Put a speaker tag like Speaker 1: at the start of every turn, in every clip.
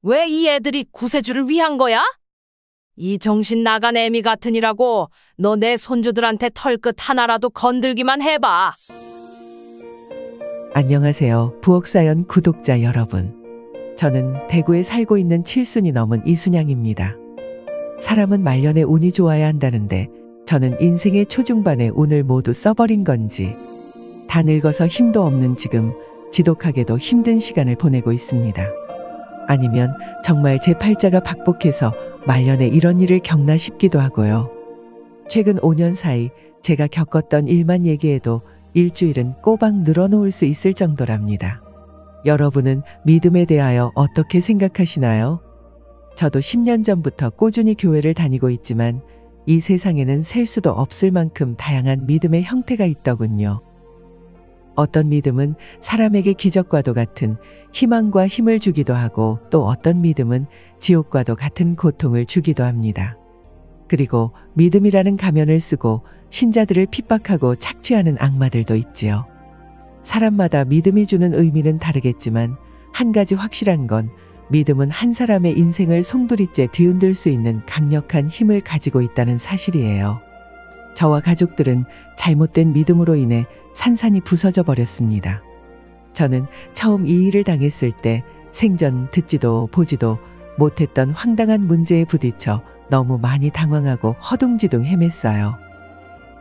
Speaker 1: 왜 이 애들이 구세주를 위한 거야? 이 정신 나간 애미 같으니라고 너 내 손주들한테 털끝 하나라도 건들기만 해봐.
Speaker 2: 안녕하세요. 부엌사연 구독자 여러분. 저는 대구에 살고 있는 7순이 넘은 이순양입니다. 사람은 말년에 운이 좋아야 한다는데 저는 인생의 초중반에 운을 모두 써버린 건지 다 늙어서 힘도 없는 지금 지독하게도 힘든 시간을 보내고 있습니다. 아니면 정말 제 팔자가 박복해서 말년에 이런 일을 겪나 싶기도 하고요. 최근 5년 사이 제가 겪었던 일만 얘기해도 일주일은 꼬박 늘어놓을 수 있을 정도랍니다. 여러분은 믿음에 대하여 어떻게 생각하시나요? 저도 10년 전부터 꾸준히 교회를 다니고 있지만 이 세상에는 셀 수도 없을 만큼 다양한 믿음의 형태가 있더군요. 어떤 믿음은 사람에게 기적과도 같은 희망과 힘을 주기도 하고 또 어떤 믿음은 지옥과도 같은 고통을 주기도 합니다. 그리고 믿음이라는 가면을 쓰고 신자들을 핍박하고 착취하는 악마들도 있지요. 사람마다 믿음이 주는 의미는 다르겠지만 한 가지 확실한 건 믿음은 한 사람의 인생을 송두리째 뒤흔들 수 있는 강력한 힘을 가지고 있다는 사실이에요. 저와 가족들은 잘못된 믿음으로 인해 산산이 부서져 버렸습니다. 저는 처음 이 일을 당했을 때 생전 듣지도 보지도 못했던 황당한 문제에 부딪혀 너무 많이 당황하고 허둥지둥 헤맸어요.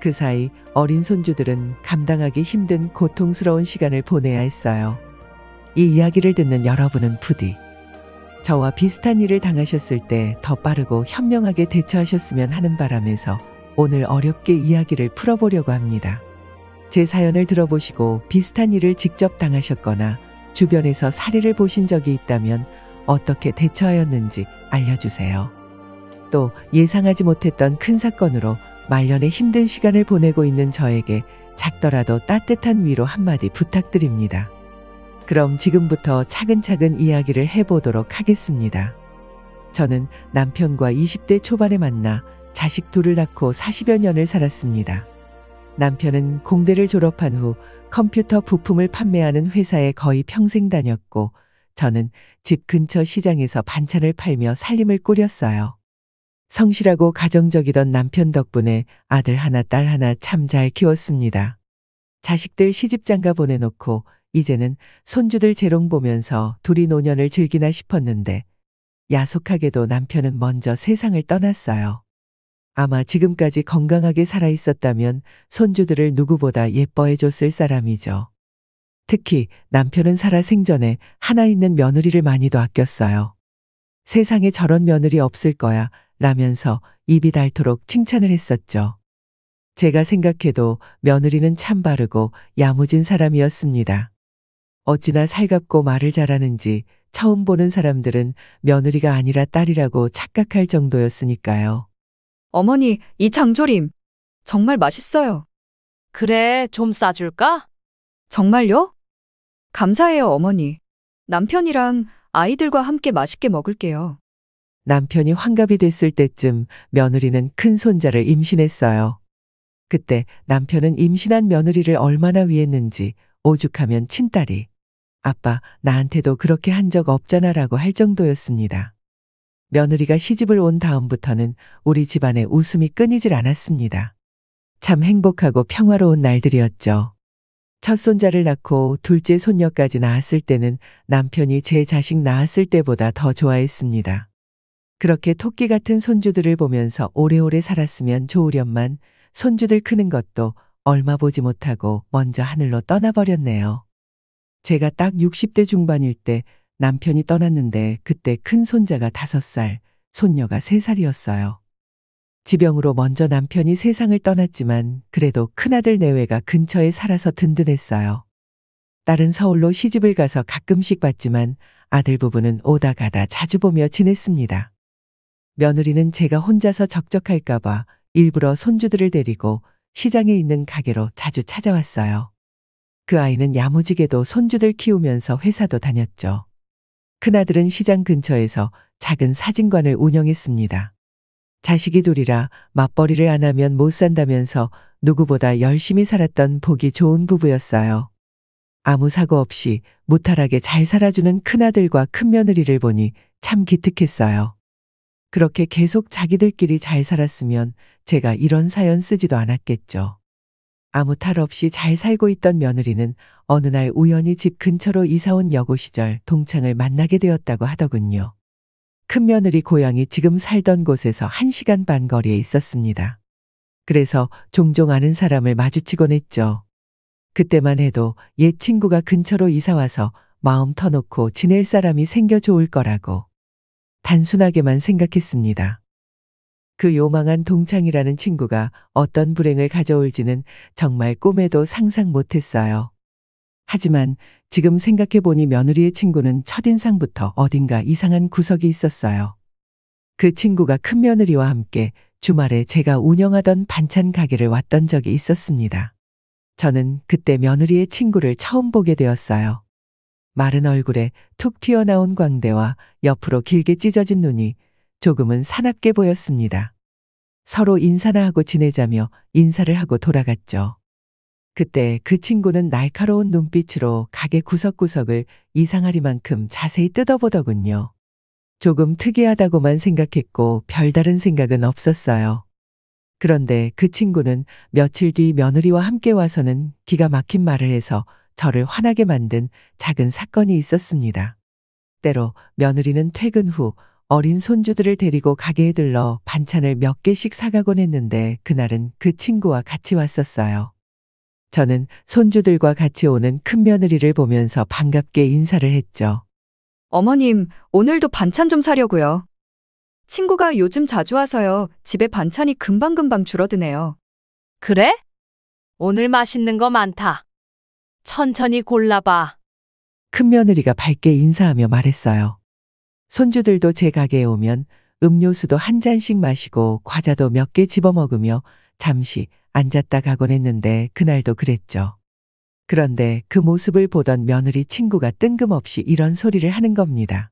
Speaker 2: 그 사이 어린 손주들은 감당하기 힘든 고통스러운 시간을 보내야 했어요. 이 이야기를 듣는 여러분은 부디 저와 비슷한 일을 당하셨을 때 더 빠르고 현명하게 대처하셨으면 하는 바람에서 오늘 어렵게 이야기를 풀어보려고 합니다. 제 사연을 들어보시고 비슷한 일을 직접 당하셨거나 주변에서 사례를 보신 적이 있다면 어떻게 대처하였는지 알려주세요. 또 예상하지 못했던 큰 사건으로 말년에 힘든 시간을 보내고 있는 저에게 작더라도 따뜻한 위로 한마디 부탁드립니다. 그럼 지금부터 차근차근 이야기를 해보도록 하겠습니다. 저는 남편과 20대 초반에 만나 자식 둘을 낳고 40여 년을 살았습니다. 남편은 공대를 졸업한 후 컴퓨터 부품을 판매하는 회사에 거의 평생 다녔고 저는 집 근처 시장에서 반찬을 팔며 살림을 꾸렸어요. 성실하고 가정적이던 남편 덕분에 아들 하나 딸 하나 참 잘 키웠습니다. 자식들 시집장가 보내놓고 이제는 손주들 재롱 보면서 둘이 노년을 즐기나 싶었는데 야속하게도 남편은 먼저 세상을 떠났어요. 아마 지금까지 건강하게 살아 있었다면 손주들을 누구보다 예뻐해 줬을 사람이죠. 특히 남편은 살아 생전에 하나 있는 며느리를 많이도 아꼈어요. 세상에 저런 며느리 없을 거야 라면서 입이 닳도록 칭찬을 했었죠. 제가 생각해도 며느리는 참 바르고 야무진 사람이었습니다. 어찌나 살갑고 말을 잘하는지 처음 보는 사람들은 며느리가 아니라 딸이라고 착각할 정도였으니까요.
Speaker 3: 어머니, 이 장조림 정말 맛있어요.
Speaker 1: 그래, 좀 싸줄까?
Speaker 3: 정말요? 감사해요, 어머니. 남편이랑 아이들과 함께 맛있게 먹을게요.
Speaker 2: 남편이 환갑이 됐을 때쯤 며느리는 큰 손자를 임신했어요. 그때 남편은 임신한 며느리를 얼마나 위했는지 오죽하면 친딸이 아빠, 나한테도 그렇게 한 적 없잖아라고 할 정도였습니다. 며느리가 시집을 온 다음부터는 우리 집안에 웃음이 끊이질 않았습니다. 참 행복하고 평화로운 날들이었죠. 첫 손자를 낳고 둘째 손녀까지 낳았을 때는 남편이 제 자식 낳았을 때보다 더 좋아했습니다. 그렇게 토끼 같은 손주들을 보면서 오래오래 살았으면 좋으련만 손주들 크는 것도 얼마 보지 못하고 먼저 하늘로 떠나버렸네요. 제가 딱 60대 중반일 때 남편이 떠났는데 그때 큰 손자가 5살, 손녀가 3살이었어요. 지병으로 먼저 남편이 세상을 떠났지만 그래도 큰아들 내외가 근처에 살아서 든든했어요. 딸은 서울로 시집을 가서 가끔씩 봤지만 아들 부부는 오다 가다 자주 보며 지냈습니다. 며느리는 제가 혼자서 적적할까봐 일부러 손주들을 데리고 시장에 있는 가게로 자주 찾아왔어요. 그 아이는 야무지게도 손주들 키우면서 회사도 다녔죠. 큰아들은 시장 근처에서 작은 사진관을 운영했습니다. 자식이 둘이라 맞벌이를 안 하면 못 산다면서 누구보다 열심히 살았던 보기 좋은 부부였어요. 아무 사고 없이 무탈하게 잘 살아주는 큰아들과 큰며느리를 보니 참 기특했어요. 그렇게 계속 자기들끼리 잘 살았으면 제가 이런 사연 쓰지도 않았겠죠. 아무 탈 없이 잘 살고 있던 며느리는 어느 날 우연히 집 근처로 이사온 여고 시절 동창을 만나게 되었다고 하더군요. 큰며느리 고향이 지금 살던 곳에서 1시간 반 거리에 있었습니다. 그래서 종종 아는 사람을 마주치곤 했죠. 그때만 해도 옛 친구가 근처로 이사와서 마음 터놓고 지낼 사람이 생겨 좋을 거라고 단순하게만 생각했습니다. 그 요망한 동창이라는 친구가 어떤 불행을 가져올지는 정말 꿈에도 상상 못했어요. 하지만 지금 생각해보니 며느리의 친구는 첫인상부터 어딘가 이상한 구석이 있었어요. 그 친구가 큰며느리와 함께 주말에 제가 운영하던 반찬 가게를 왔던 적이 있었습니다. 저는 그때 며느리의 친구를 처음 보게 되었어요. 마른 얼굴에 툭 튀어나온 광대와 옆으로 길게 찢어진 눈이 조금은 사납게 보였습니다. 서로 인사나 하고 지내자며 인사를 하고 돌아갔죠. 그때 그 친구는 날카로운 눈빛으로 가게 구석구석을 이상하리만큼 자세히 뜯어보더군요. 조금 특이하다고만 생각했고 별다른 생각은 없었어요. 그런데 그 친구는 며칠 뒤 며느리와 함께 와서는 기가 막힌 말을 해서 저를 화나게 만든 작은 사건이 있었습니다. 때로 며느리는 퇴근 후 어린 손주들을 데리고 가게에 들러 반찬을 몇 개씩 사가곤 했는데 그날은 그 친구와 같이 왔었어요. 저는 손주들과 같이 오는 큰며느리를 보면서 반갑게 인사를 했죠.
Speaker 3: 어머님, 오늘도 반찬 좀 사려고요. 친구가 요즘 자주 와서요. 집에 반찬이 금방금방 줄어드네요.
Speaker 1: 그래? 오늘 맛있는 거 많다. 천천히 골라봐.
Speaker 2: 큰며느리가 밝게 인사하며 말했어요. 손주들도 제 가게에 오면 음료수도 한 잔씩 마시고 과자도 몇 개 집어먹으며 잠시 앉았다 가곤 했는데 그날도 그랬죠. 그런데 그 모습을 보던 며느리 친구가 뜬금없이 이런 소리를 하는 겁니다.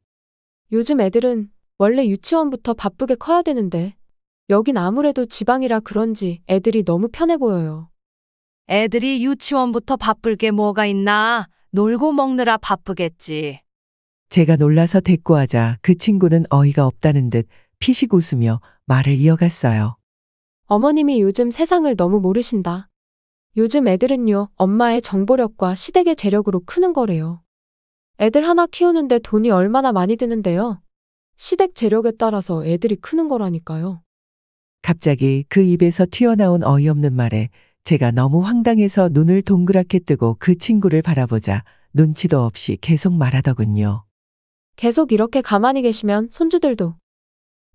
Speaker 4: 요즘 애들은 원래 유치원부터 바쁘게 커야 되는데 여긴 아무래도 지방이라 그런지 애들이 너무 편해 보여요.
Speaker 1: 애들이 유치원부터 바쁠 게 뭐가 있나? 놀고 먹느라 바쁘겠지.
Speaker 2: 제가 놀라서 대꾸하자 그 친구는 어이가 없다는 듯 피식 웃으며 말을 이어갔어요.
Speaker 4: 어머님이 요즘 세상을 너무 모르신다. 요즘 애들은요, 엄마의 정보력과 시댁의 재력으로 크는 거래요. 애들 하나 키우는데 돈이 얼마나 많이 드는데요. 시댁 재력에 따라서 애들이 크는 거라니까요.
Speaker 2: 갑자기 그 입에서 튀어나온 어이없는 말에 제가 너무 황당해서 눈을 동그랗게 뜨고 그 친구를 바라보자 눈치도 없이 계속 말하더군요.
Speaker 4: 계속 이렇게 가만히 계시면 손주들도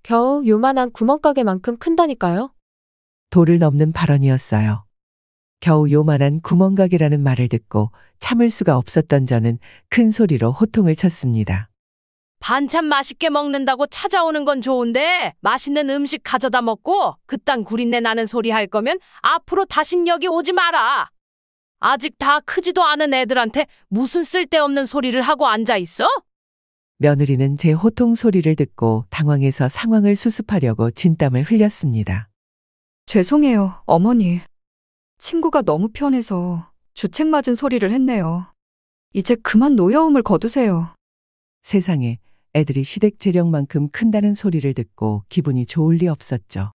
Speaker 4: 겨우 요만한 구멍가게만큼 큰다니까요.
Speaker 2: 도를 넘는 발언이었어요. 겨우 요만한 구멍가게라는 말을 듣고 참을 수가 없었던 저는 큰 소리로 호통을 쳤습니다.
Speaker 1: 반찬 맛있게 먹는다고 찾아오는 건 좋은데 맛있는 음식 가져다 먹고 그딴 구린내 나는 소리 할 거면 앞으로 다신 여기 오지 마라. 아직 다 크지도 않은 애들한테 무슨 쓸데없는 소리를 하고 앉아 있어?
Speaker 2: 며느리는 제 호통 소리를 듣고 당황해서 상황을 수습하려고 진땀을 흘렸습니다.
Speaker 3: 죄송해요, 어머니. 친구가 너무 편해서 주책 맞은 소리를 했네요. 이제 그만 노여움을 거두세요.
Speaker 2: 세상에 애들이 시댁 재력만큼 큰다는 소리를 듣고 기분이 좋을 리 없었죠.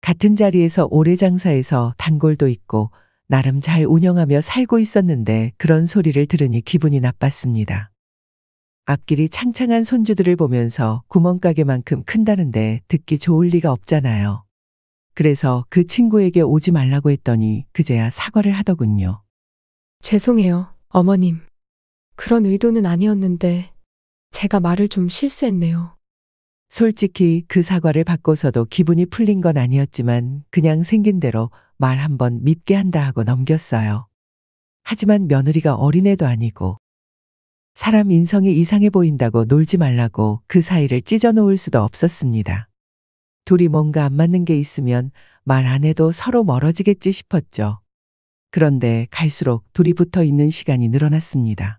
Speaker 2: 같은 자리에서 오래 장사해서 단골도 있고 나름 잘 운영하며 살고 있었는데 그런 소리를 들으니 기분이 나빴습니다. 앞길이 창창한 손주들을 보면서 구멍가게만큼 큰다는데 듣기 좋을 리가 없잖아요. 그래서 그 친구에게 오지 말라고 했더니 그제야 사과를 하더군요.
Speaker 4: 죄송해요, 어머님. 그런 의도는 아니었는데 제가 말을 좀 실수했네요.
Speaker 2: 솔직히 그 사과를 받고서도 기분이 풀린 건 아니었지만 그냥 생긴 대로 말 한번 밉게 한다 하고 넘겼어요. 하지만 며느리가 어린애도 아니고 사람 인성이 이상해 보인다고 놀지 말라고 그 사이를 찢어놓을 수도 없었습니다. 둘이 뭔가 안 맞는 게 있으면 말 안 해도 서로 멀어지겠지 싶었죠. 그런데 갈수록 둘이 붙어 있는 시간이 늘어났습니다.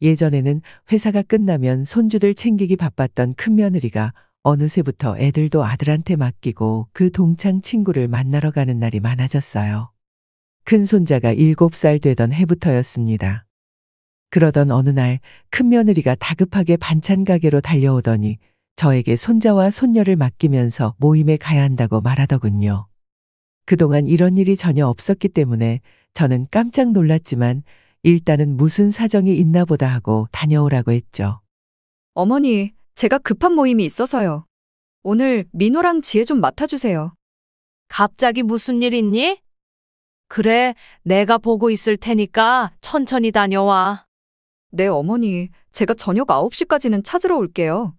Speaker 2: 예전에는 회사가 끝나면 손주들 챙기기 바빴던 큰며느리가 어느새부터 애들도 아들한테 맡기고 그 동창 친구를 만나러 가는 날이 많아졌어요. 큰 손자가 7살 되던 해부터였습니다. 그러던 어느 날 큰며느리가 다급하게 반찬 가게로 달려오더니 저에게 손자와 손녀를 맡기면서 모임에 가야 한다고 말하더군요. 그동안 이런 일이 전혀 없었기 때문에 저는 깜짝 놀랐지만 일단은 무슨 사정이 있나 보다 하고 다녀오라고 했죠.
Speaker 3: 어머니, 제가 급한 모임이 있어서요. 오늘 민호랑 지혜 좀 맡아주세요.
Speaker 1: 갑자기 무슨 일 있니? 그래, 내가 보고 있을 테니까 천천히 다녀와.
Speaker 3: 네, 어머니. 제가 저녁 9시까지는 찾으러 올게요.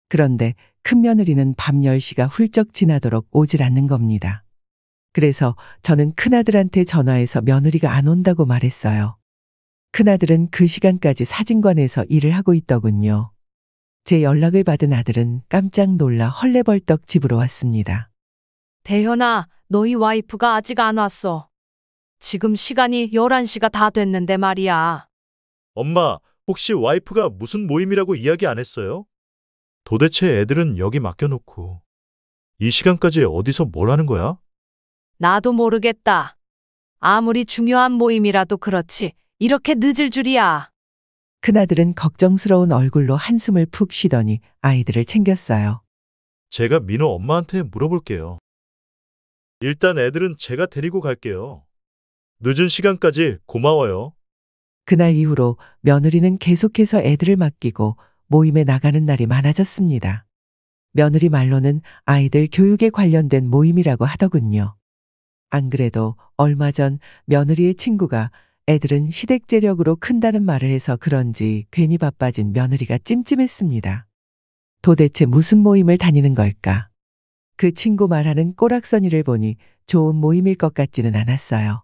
Speaker 2: 그런데 큰며느리는 밤 10시가 훌쩍 지나도록 오질 않는 겁니다. 그래서 저는 큰아들한테 전화해서 며느리가 안 온다고 말했어요. 큰아들은 그 시간까지 사진관에서 일을 하고 있더군요. 제 연락을 받은 아들은 깜짝 놀라 헐레벌떡 집으로 왔습니다.
Speaker 1: 대현아, 너희 와이프가 아직 안 왔어. 지금 시간이 11시가 다 됐는데 말이야.
Speaker 5: 엄마, 혹시 와이프가 무슨 모임이라고 이야기 안 했어요? 도대체 애들은 여기 맡겨놓고 이 시간까지 어디서 뭘 하는 거야?
Speaker 1: 나도 모르겠다. 아무리 중요한 모임이라도 그렇지. 이렇게 늦을 줄이야.
Speaker 2: 큰아들은 걱정스러운 얼굴로 한숨을 푹 쉬더니 아이들을 챙겼어요.
Speaker 5: 제가 민호 엄마한테 물어볼게요. 일단 애들은 제가 데리고 갈게요. 늦은 시간까지 고마워요.
Speaker 2: 그날 이후로 며느리는 계속해서 애들을 맡기고 모임에 나가는 날이 많아졌습니다. 며느리 말로는 아이들 교육에 관련된 모임이라고 하더군요. 안 그래도 얼마 전 며느리의 친구가 애들은 시댁재력으로 큰다는 말을 해서 그런지 괜히 바빠진 며느리가 찜찜했습니다. 도대체 무슨 모임을 다니는 걸까? 그 친구 말하는 꼬락서니를 보니 좋은 모임일 것 같지는 않았어요.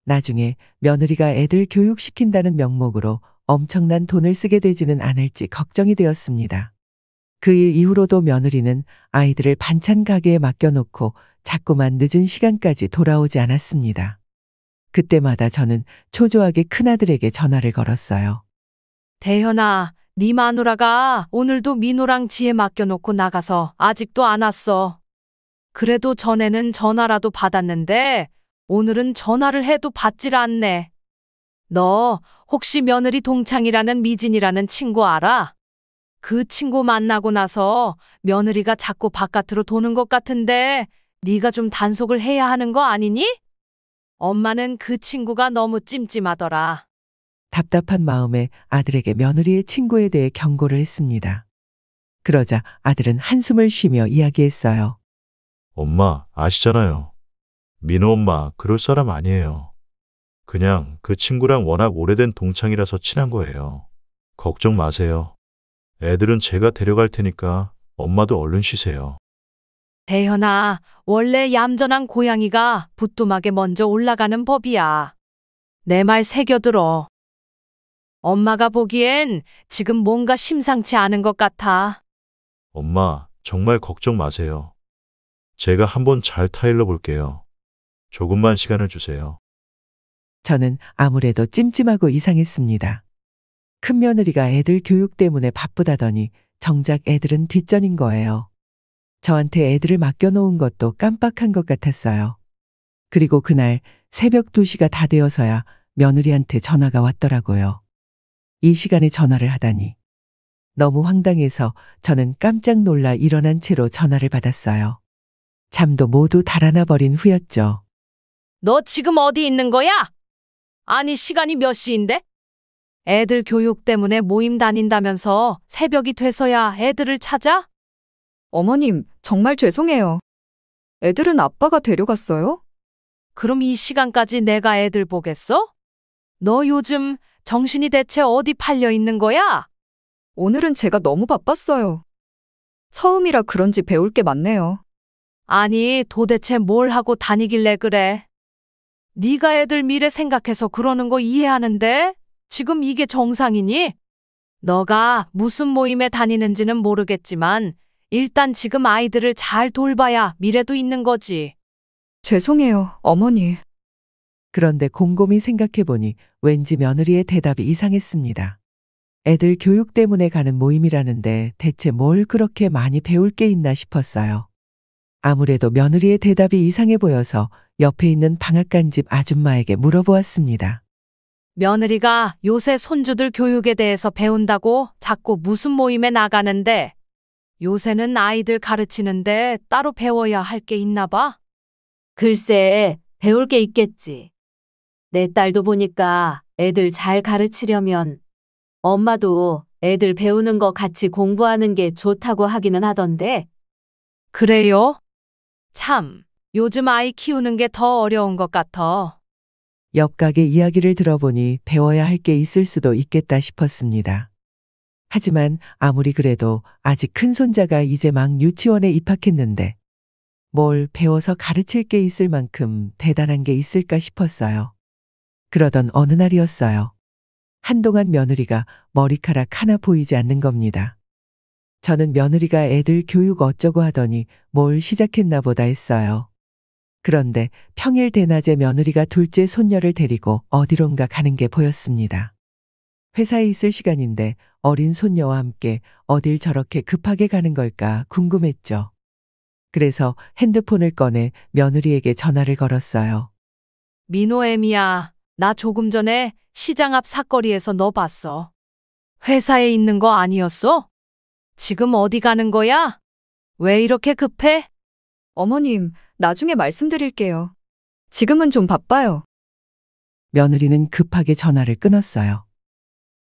Speaker 2: 나중에 며느리가 애들 교육시킨다는 명목으로 엄청난 돈을 쓰게 되지는 않을지 걱정이 되었습니다. 그 일 이후로도 며느리는 아이들을 반찬 가게에 맡겨놓고 자꾸만 늦은 시간까지 돌아오지 않았습니다. 그때마다 저는 초조하게 큰아들에게 전화를 걸었어요.
Speaker 1: 대현아, 네 마누라가 오늘도 민호랑 지혜 맡겨놓고 나가서 아직도 안 왔어. 그래도 전에는 전화라도 받았는데 오늘은 전화를 해도 받질 않네. 너 혹시 며느리 동창이라는 미진이라는 친구 알아? 그 친구 만나고 나서 며느리가 자꾸 바깥으로 도는 것 같은데 네가 좀 단속을 해야 하는 거 아니니? 엄마는 그 친구가 너무 찜찜하더라.
Speaker 2: 답답한 마음에 아들에게 며느리의 친구에 대해 경고를 했습니다. 그러자 아들은 한숨을 쉬며 이야기했어요.
Speaker 5: 엄마, 아시잖아요. 민호 엄마 그럴 사람 아니에요. 그냥 그 친구랑 워낙 오래된 동창이라서 친한 거예요. 걱정 마세요. 애들은 제가 데려갈 테니까 엄마도 얼른 쉬세요.
Speaker 1: 대현아, 원래 얌전한 고양이가 부뚜막에 먼저 올라가는 법이야. 내 말 새겨들어. 엄마가 보기엔 지금 뭔가 심상치 않은 것 같아.
Speaker 5: 엄마, 정말 걱정 마세요. 제가 한번 잘 타일러 볼게요. 조금만 시간을 주세요.
Speaker 2: 저는 아무래도 찜찜하고 이상했습니다. 큰며느리가 애들 교육 때문에 바쁘다더니 정작 애들은 뒷전인 거예요. 저한테 애들을 맡겨놓은 것도 깜빡한 것 같았어요. 그리고 그날 새벽 2시가 다 되어서야 며느리한테 전화가 왔더라고요. 이 시간에 전화를 하다니. 너무 황당해서 저는 깜짝 놀라 일어난 채로 전화를 받았어요. 잠도 모두 달아나 버린 후였죠.
Speaker 1: 너 지금 어디 있는 거야? 아니, 시간이 몇 시인데? 애들 교육 때문에 모임 다닌다면서 새벽이 돼서야 애들을 찾아?
Speaker 3: 어머님, 정말 죄송해요. 애들은 아빠가 데려갔어요?
Speaker 1: 그럼 이 시간까지 내가 애들 보겠어? 너 요즘 정신이 대체 어디 팔려 있는 거야?
Speaker 3: 오늘은 제가 너무 바빴어요. 처음이라 그런지 배울 게 많네요.
Speaker 1: 아니, 도대체 뭘 하고 다니길래 그래? 네가 애들 미래 생각해서 그러는 거 이해하는데 지금 이게 정상이니? 너가 무슨 모임에 다니는지는 모르겠지만 일단 지금 아이들을 잘 돌봐야 미래도 있는 거지.
Speaker 3: 죄송해요, 어머니.
Speaker 2: 그런데 곰곰이 생각해보니 왠지 며느리의 대답이 이상했습니다. 애들 교육 때문에 가는 모임이라는데 대체 뭘 그렇게 많이 배울 게 있나 싶었어요. 아무래도 며느리의 대답이 이상해 보여서 옆에 있는 방앗간집 아줌마에게 물어보았습니다.
Speaker 1: 며느리가 요새 손주들 교육에 대해서 배운다고 자꾸 무슨 모임에 나가는데 요새는 아이들 가르치는데 따로 배워야 할 게 있나 봐?
Speaker 6: 글쎄, 배울 게 있겠지. 내 딸도 보니까 애들 잘 가르치려면 엄마도 애들 배우는 거 같이 공부하는 게 좋다고 하기는 하던데.
Speaker 1: 그래요? 참, 요즘 아이 키우는 게 더 어려운 것 같아.
Speaker 2: 옆 가게 이야기를 들어보니 배워야 할 게 있을 수도 있겠다 싶었습니다. 하지만 아무리 그래도 아직 큰 손자가 이제 막 유치원에 입학했는데 뭘 배워서 가르칠 게 있을 만큼 대단한 게 있을까 싶었어요. 그러던 어느 날이었어요. 한동안 며느리가 머리카락 하나 보이지 않는 겁니다. 저는 며느리가 애들 교육 어쩌고 하더니 뭘 시작했나 보다 했어요. 그런데 평일 대낮에 며느리가 둘째 손녀를 데리고 어디론가 가는 게 보였습니다. 회사에 있을 시간인데 어린 손녀와 함께 어딜 저렇게 급하게 가는 걸까 궁금했죠. 그래서 핸드폰을 꺼내 며느리에게 전화를 걸었어요.
Speaker 1: 민호애미야, 나 조금 전에 시장 앞 사거리에서 너 봤어. 회사에 있는 거 아니었어? 지금 어디 가는 거야? 왜 이렇게 급해?
Speaker 3: 어머님, 나중에 말씀드릴게요. 지금은 좀 바빠요.
Speaker 2: 며느리는 급하게 전화를 끊었어요.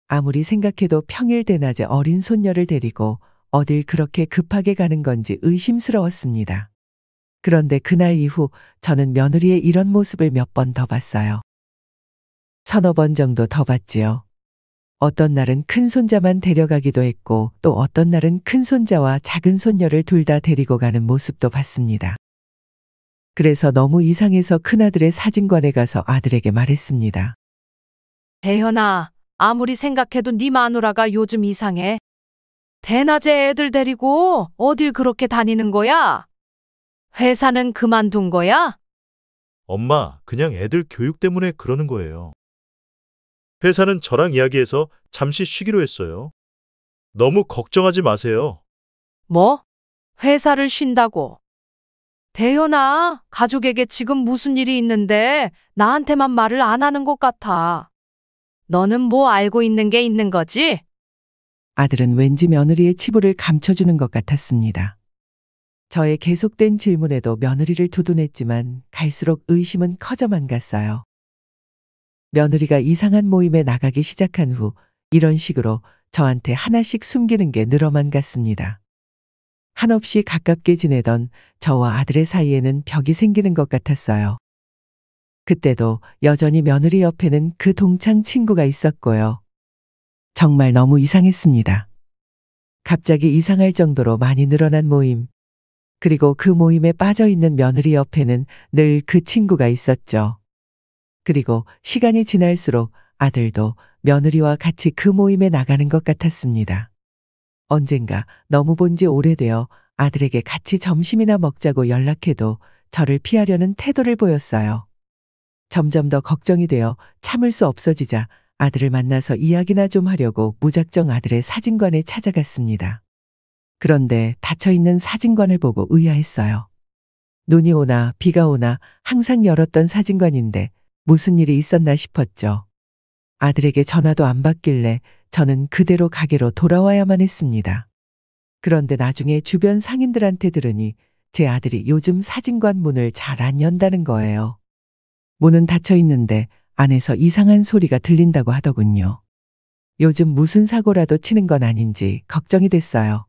Speaker 2: 아무리 생각해도 평일 대낮에 어린 손녀를 데리고 어딜 그렇게 급하게 가는 건지 의심스러웠습니다. 그런데 그날 이후 저는 며느리의 이런 모습을 몇 번 더 봤어요. 서너 번 정도 더 봤지요. 어떤 날은 큰 손자만 데려가기도 했고 또 어떤 날은 큰 손자와 작은 손녀를 둘 다 데리고 가는 모습도 봤습니다. 그래서 너무 이상해서 큰아들의 사진관에 가서 아들에게 말했습니다.
Speaker 1: 대현아, 아무리 생각해도 네 마누라가 요즘 이상해. 대낮에 애들 데리고 어딜 그렇게 다니는 거야? 회사는 그만둔 거야?
Speaker 5: 엄마, 그냥 애들 교육 때문에 그러는 거예요. 회사는 저랑 이야기해서 잠시 쉬기로 했어요. 너무 걱정하지 마세요.
Speaker 1: 뭐? 회사를 쉰다고? 대현아, 가족에게 지금 무슨 일이 있는데 나한테만 말을 안 하는 것 같아. 너는 뭐 알고 있는 게 있는 거지?
Speaker 2: 아들은 왠지 며느리의 치부를 감춰주는 것 같았습니다. 저의 계속된 질문에도 며느리를 두둔했지만 갈수록 의심은 커져만 갔어요. 며느리가 이상한 모임에 나가기 시작한 후 이런 식으로 저한테 하나씩 숨기는 게 늘어만 갔습니다. 한없이 가깝게 지내던 저와 아들의 사이에는 벽이 생기는 것 같았어요. 그때도 여전히 며느리 옆에는 그 동창 친구가 있었고요. 정말 너무 이상했습니다. 갑자기 이상할 정도로 많이 늘어난 모임. 그리고 그 모임에 빠져 있는 며느리 옆에는 늘 그 친구가 있었죠. 그리고 시간이 지날수록 아들도 며느리와 같이 그 모임에 나가는 것 같았습니다. 언젠가 너무 본 지 오래되어 아들에게 같이 점심이나 먹자고 연락해도 저를 피하려는 태도를 보였어요. 점점 더 걱정이 되어 참을 수 없어지자 아들을 만나서 이야기나 좀 하려고 무작정 아들의 사진관에 찾아갔습니다. 그런데 닫혀있는 사진관을 보고 의아했어요. 눈이 오나 비가 오나 항상 열었던 사진관인데 무슨 일이 있었나 싶었죠. 아들에게 전화도 안 받길래 저는 그대로 가게로 돌아와야만 했습니다. 그런데 나중에 주변 상인들한테 들으니 제 아들이 요즘 사진관 문을 잘 안 연다는 거예요. 문은 닫혀 있는데 안에서 이상한 소리가 들린다고 하더군요. 요즘 무슨 사고라도 치는 건 아닌지 걱정이 됐어요.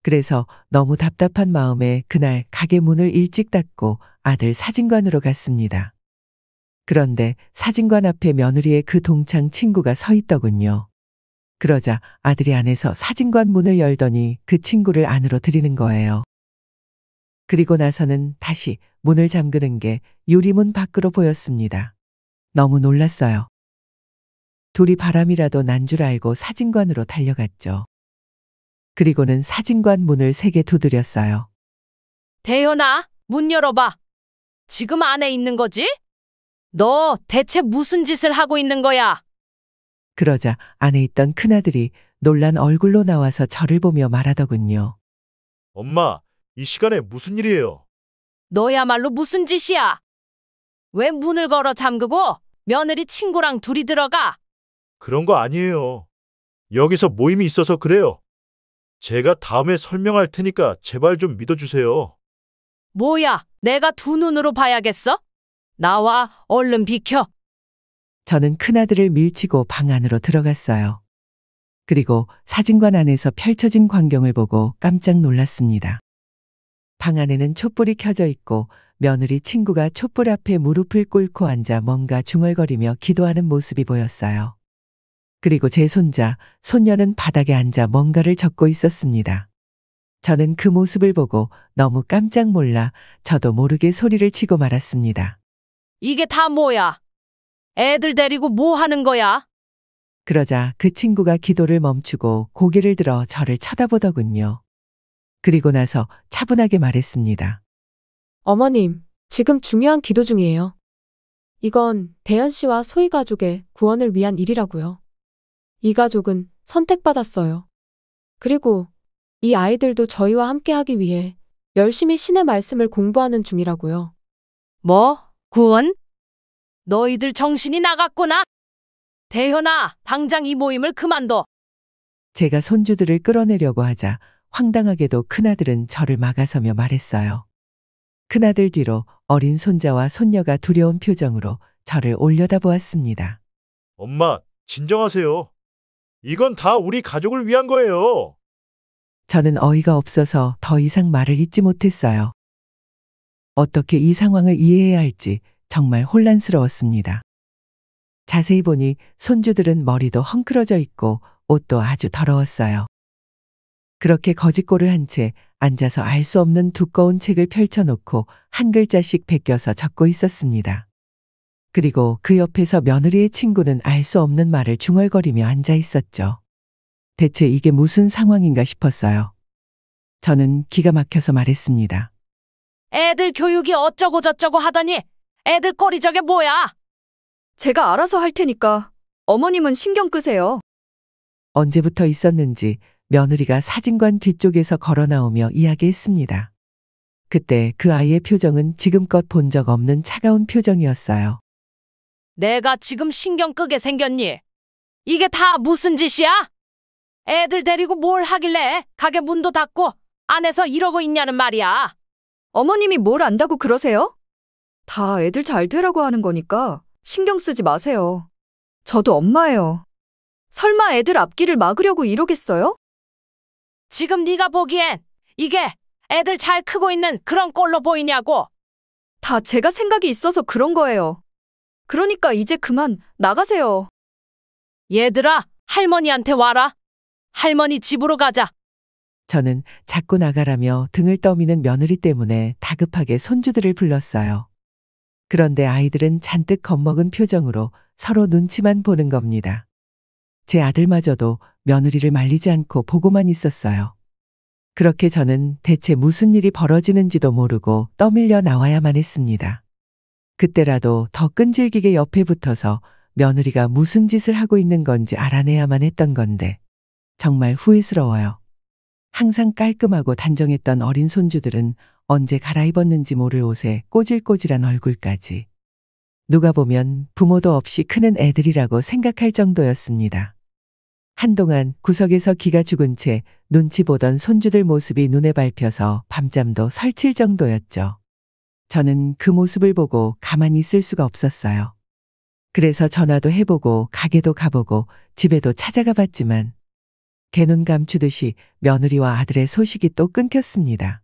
Speaker 2: 그래서 너무 답답한 마음에 그날 가게 문을 일찍 닫고 아들 사진관으로 갔습니다. 그런데 사진관 앞에 며느리의 그 동창 친구가 서 있더군요. 그러자 아들이 안에서 사진관 문을 열더니 그 친구를 안으로 들이는 거예요. 그리고 나서는 다시 문을 잠그는 게 유리문 밖으로 보였습니다. 너무 놀랐어요. 둘이 바람이라도 난 줄 알고 사진관으로 달려갔죠. 그리고는 사진관 문을 세게 두드렸어요.
Speaker 1: 대현아, 문 열어봐. 지금 안에 있는 거지? 너 대체 무슨 짓을 하고 있는 거야?
Speaker 2: 그러자 안에 있던 큰아들이 놀란 얼굴로 나와서 저를 보며 말하더군요.
Speaker 5: 엄마, 이 시간에 무슨 일이에요?
Speaker 1: 너야말로 무슨 짓이야? 왜 문을 걸어 잠그고 며느리 친구랑 둘이 들어가.
Speaker 5: 그런 거 아니에요. 여기서 모임이 있어서 그래요. 제가 다음에 설명할 테니까 제발 좀 믿어주세요.
Speaker 1: 뭐야, 내가 두 눈으로 봐야겠어? 나와, 얼른 비켜.
Speaker 2: 저는 큰아들을 밀치고 방 안으로 들어갔어요. 그리고 사진관 안에서 펼쳐진 광경을 보고 깜짝 놀랐습니다. 방 안에는 촛불이 켜져 있고 며느리 친구가 촛불 앞에 무릎을 꿇고 앉아 뭔가 중얼거리며 기도하는 모습이 보였어요. 그리고 제 손자, 손녀는 바닥에 앉아 뭔가를 적고 있었습니다. 저는 그 모습을 보고 너무 깜짝 놀라 저도 모르게 소리를 치고 말았습니다.
Speaker 1: 이게 다 뭐야? 애들 데리고 뭐 하는 거야?
Speaker 2: 그러자 그 친구가 기도를 멈추고 고개를 들어 저를 쳐다보더군요. 그리고 나서 차분하게 말했습니다.
Speaker 4: 어머님, 지금 중요한 기도 중이에요. 이건 대현 씨와 소희 가족의 구원을 위한 일이라고요. 이 가족은 선택받았어요. 그리고 이 아이들도 저희와 함께 하기 위해 열심히 신의 말씀을 공부하는 중이라고요.
Speaker 1: 뭐? 구원? 너희들 정신이 나갔구나. 대현아, 당장 이 모임을 그만둬.
Speaker 2: 제가 손주들을 끌어내려고 하자 황당하게도 큰아들은 저를 막아서며 말했어요. 큰아들 뒤로 어린 손자와 손녀가 두려운 표정으로 저를 올려다보았습니다.
Speaker 5: 엄마, 진정하세요. 이건 다 우리 가족을 위한 거예요.
Speaker 2: 저는 어이가 없어서 더 이상 말을 잇지 못했어요. 어떻게 이 상황을 이해해야 할지 정말 혼란스러웠습니다. 자세히 보니 손주들은 머리도 헝클어져 있고 옷도 아주 더러웠어요. 그렇게 거짓골을 한 채 앉아서 알 수 없는 두꺼운 책을 펼쳐놓고 한 글자씩 베껴서 적고 있었습니다. 그리고 그 옆에서 며느리의 친구는 알 수 없는 말을 중얼거리며 앉아 있었죠. 대체 이게 무슨 상황인가 싶었어요. 저는 기가 막혀서 말했습니다.
Speaker 1: 애들 교육이 어쩌고 저쩌고 하더니 애들 꼴이 저게 뭐야?
Speaker 3: 제가 알아서 할 테니까 어머님은 신경 끄세요.
Speaker 2: 언제부터 있었는지 며느리가 사진관 뒤쪽에서 걸어 나오며 이야기했습니다. 그때 그 아이의 표정은 지금껏 본 적 없는 차가운 표정이었어요.
Speaker 1: 내가 지금 신경 끄게 생겼니? 이게 다 무슨 짓이야? 애들 데리고 뭘 하길래 가게 문도 닫고 안에서 이러고 있냐는 말이야.
Speaker 3: 어머님이 뭘 안다고 그러세요? 다 애들 잘 되라고 하는 거니까 신경 쓰지 마세요. 저도 엄마예요. 설마 애들 앞길을 막으려고 이러겠어요?
Speaker 1: 지금 네가 보기엔 이게 애들 잘 크고 있는 그런 꼴로 보이냐고.
Speaker 3: 다 제가 생각이 있어서 그런 거예요. 그러니까 이제 그만 나가세요.
Speaker 1: 얘들아, 할머니한테 와라. 할머니 집으로 가자.
Speaker 2: 저는 자꾸 나가라며 등을 떠미는 며느리 때문에 다급하게 손주들을 불렀어요. 그런데 아이들은 잔뜩 겁먹은 표정으로 서로 눈치만 보는 겁니다. 제 아들마저도 며느리를 말리지 않고 보고만 있었어요. 그렇게 저는 대체 무슨 일이 벌어지는지도 모르고 떠밀려 나와야만 했습니다. 그때라도 더 끈질기게 옆에 붙어서 며느리가 무슨 짓을 하고 있는 건지 알아내야만 했던 건데 정말 후회스러워요. 항상 깔끔하고 단정했던 어린 손주들은 언제 갈아입었는지 모를 옷에 꼬질꼬질한 얼굴까지. 누가 보면 부모도 없이 크는 애들이라고 생각할 정도였습니다. 한동안 구석에서 기가 죽은 채 눈치 보던 손주들 모습이 눈에 밟혀서 밤잠도 설칠 정도였죠. 저는 그 모습을 보고 가만히 있을 수가 없었어요. 그래서 전화도 해보고 가게도 가보고 집에도 찾아가 봤지만 개눈 감추듯이 며느리와 아들의 소식이 또 끊겼습니다.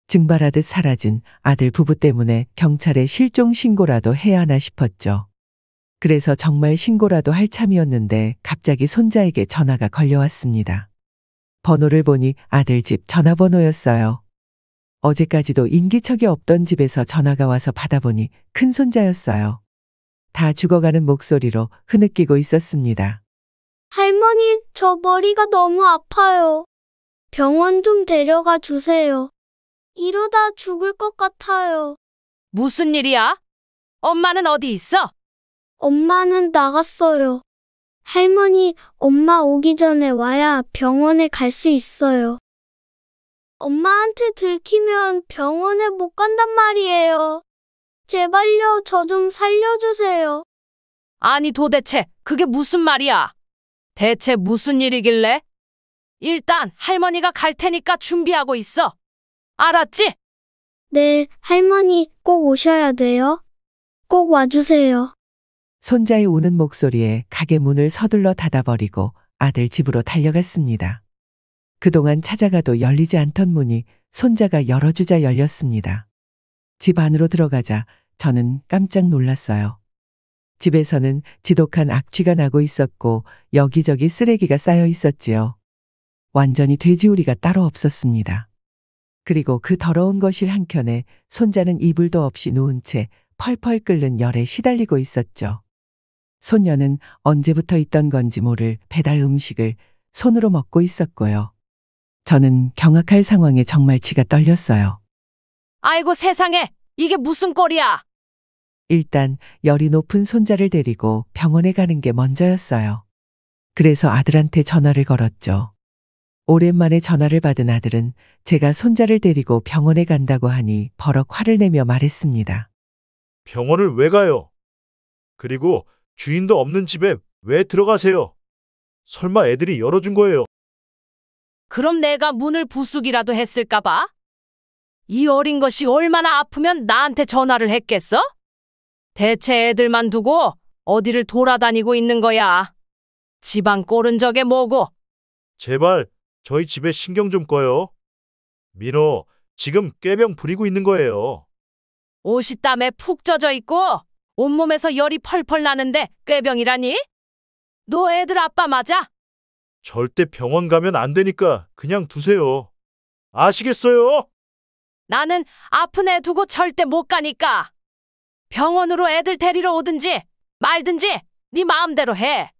Speaker 2: 증발하듯 사라진 아들 부부 때문에 경찰에 실종 신고라도 해야 하나 싶었죠. 그래서 정말 신고라도 할 참이었는데 갑자기 손자에게 전화가 걸려왔습니다. 번호를 보니 아들 집 전화번호였어요. 어제까지도 인기척이 없던 집에서 전화가 와서 받아보니 큰 손자였어요. 다 죽어가는 목소리로 흐느끼고 있었습니다.
Speaker 7: 할머니, 저 머리가 너무 아파요. 병원 좀 데려가 주세요. 이러다 죽을 것 같아요.
Speaker 1: 무슨 일이야? 엄마는 어디 있어?
Speaker 7: 엄마는 나갔어요. 할머니, 엄마 오기 전에 와야 병원에 갈 수 있어요. 엄마한테 들키면 병원에 못 간단 말이에요. 제발요, 저 좀 살려주세요.
Speaker 1: 아니 도대체 그게 무슨 말이야? 대체 무슨 일이길래? 일단 할머니가 갈 테니까 준비하고 있어. 알았지?
Speaker 7: 네, 할머니 꼭 오셔야 돼요. 꼭 와주세요.
Speaker 2: 손자의 우는 목소리에 가게 문을 서둘러 닫아버리고 아들 집으로 달려갔습니다. 그동안 찾아가도 열리지 않던 문이 손자가 열어주자 열렸습니다. 집 안으로 들어가자 저는 깜짝 놀랐어요. 집에서는 지독한 악취가 나고 있었고 여기저기 쓰레기가 쌓여 있었지요. 완전히 돼지우리가 따로 없었습니다. 그리고 그 더러운 거실 한켠에 손자는 이불도 없이 누운 채 펄펄 끓는 열에 시달리고 있었죠. 손녀는 언제부터 있던 건지 모를 배달 음식을 손으로 먹고 있었고요. 저는 경악할 상황에 정말 치가 떨렸어요.
Speaker 1: 아이고 세상에, 이게 무슨 꼴이야?
Speaker 2: 일단 열이 높은 손자를 데리고 병원에 가는 게 먼저였어요. 그래서 아들한테 전화를 걸었죠. 오랜만에 전화를 받은 아들은 제가 손자를 데리고 병원에 간다고 하니 버럭 화를 내며 말했습니다.
Speaker 5: 병원을 왜 가요? 그리고 주인도 없는 집에 왜 들어가세요? 설마 애들이 열어준 거예요?
Speaker 1: 그럼 내가 문을 부수기라도 했을까봐? 이 어린 것이 얼마나 아프면 나한테 전화를 했겠어? 대체 애들만 두고 어디를 돌아다니고 있는 거야? 집안 꼴은 저게 뭐고?
Speaker 5: 제발 저희 집에 신경 좀 꺼요. 민호, 지금 꾀병 부리고 있는 거예요.
Speaker 1: 옷이 땀에 푹 젖어 있고 온몸에서 열이 펄펄 나는데 꾀병이라니? 너 애들 아빠 맞아?
Speaker 5: 절대 병원 가면 안 되니까 그냥 두세요. 아시겠어요?
Speaker 1: 나는 아픈 애 두고 절대 못 가니까. 병원으로 애들 데리러 오든지 말든지 네 마음대로 해.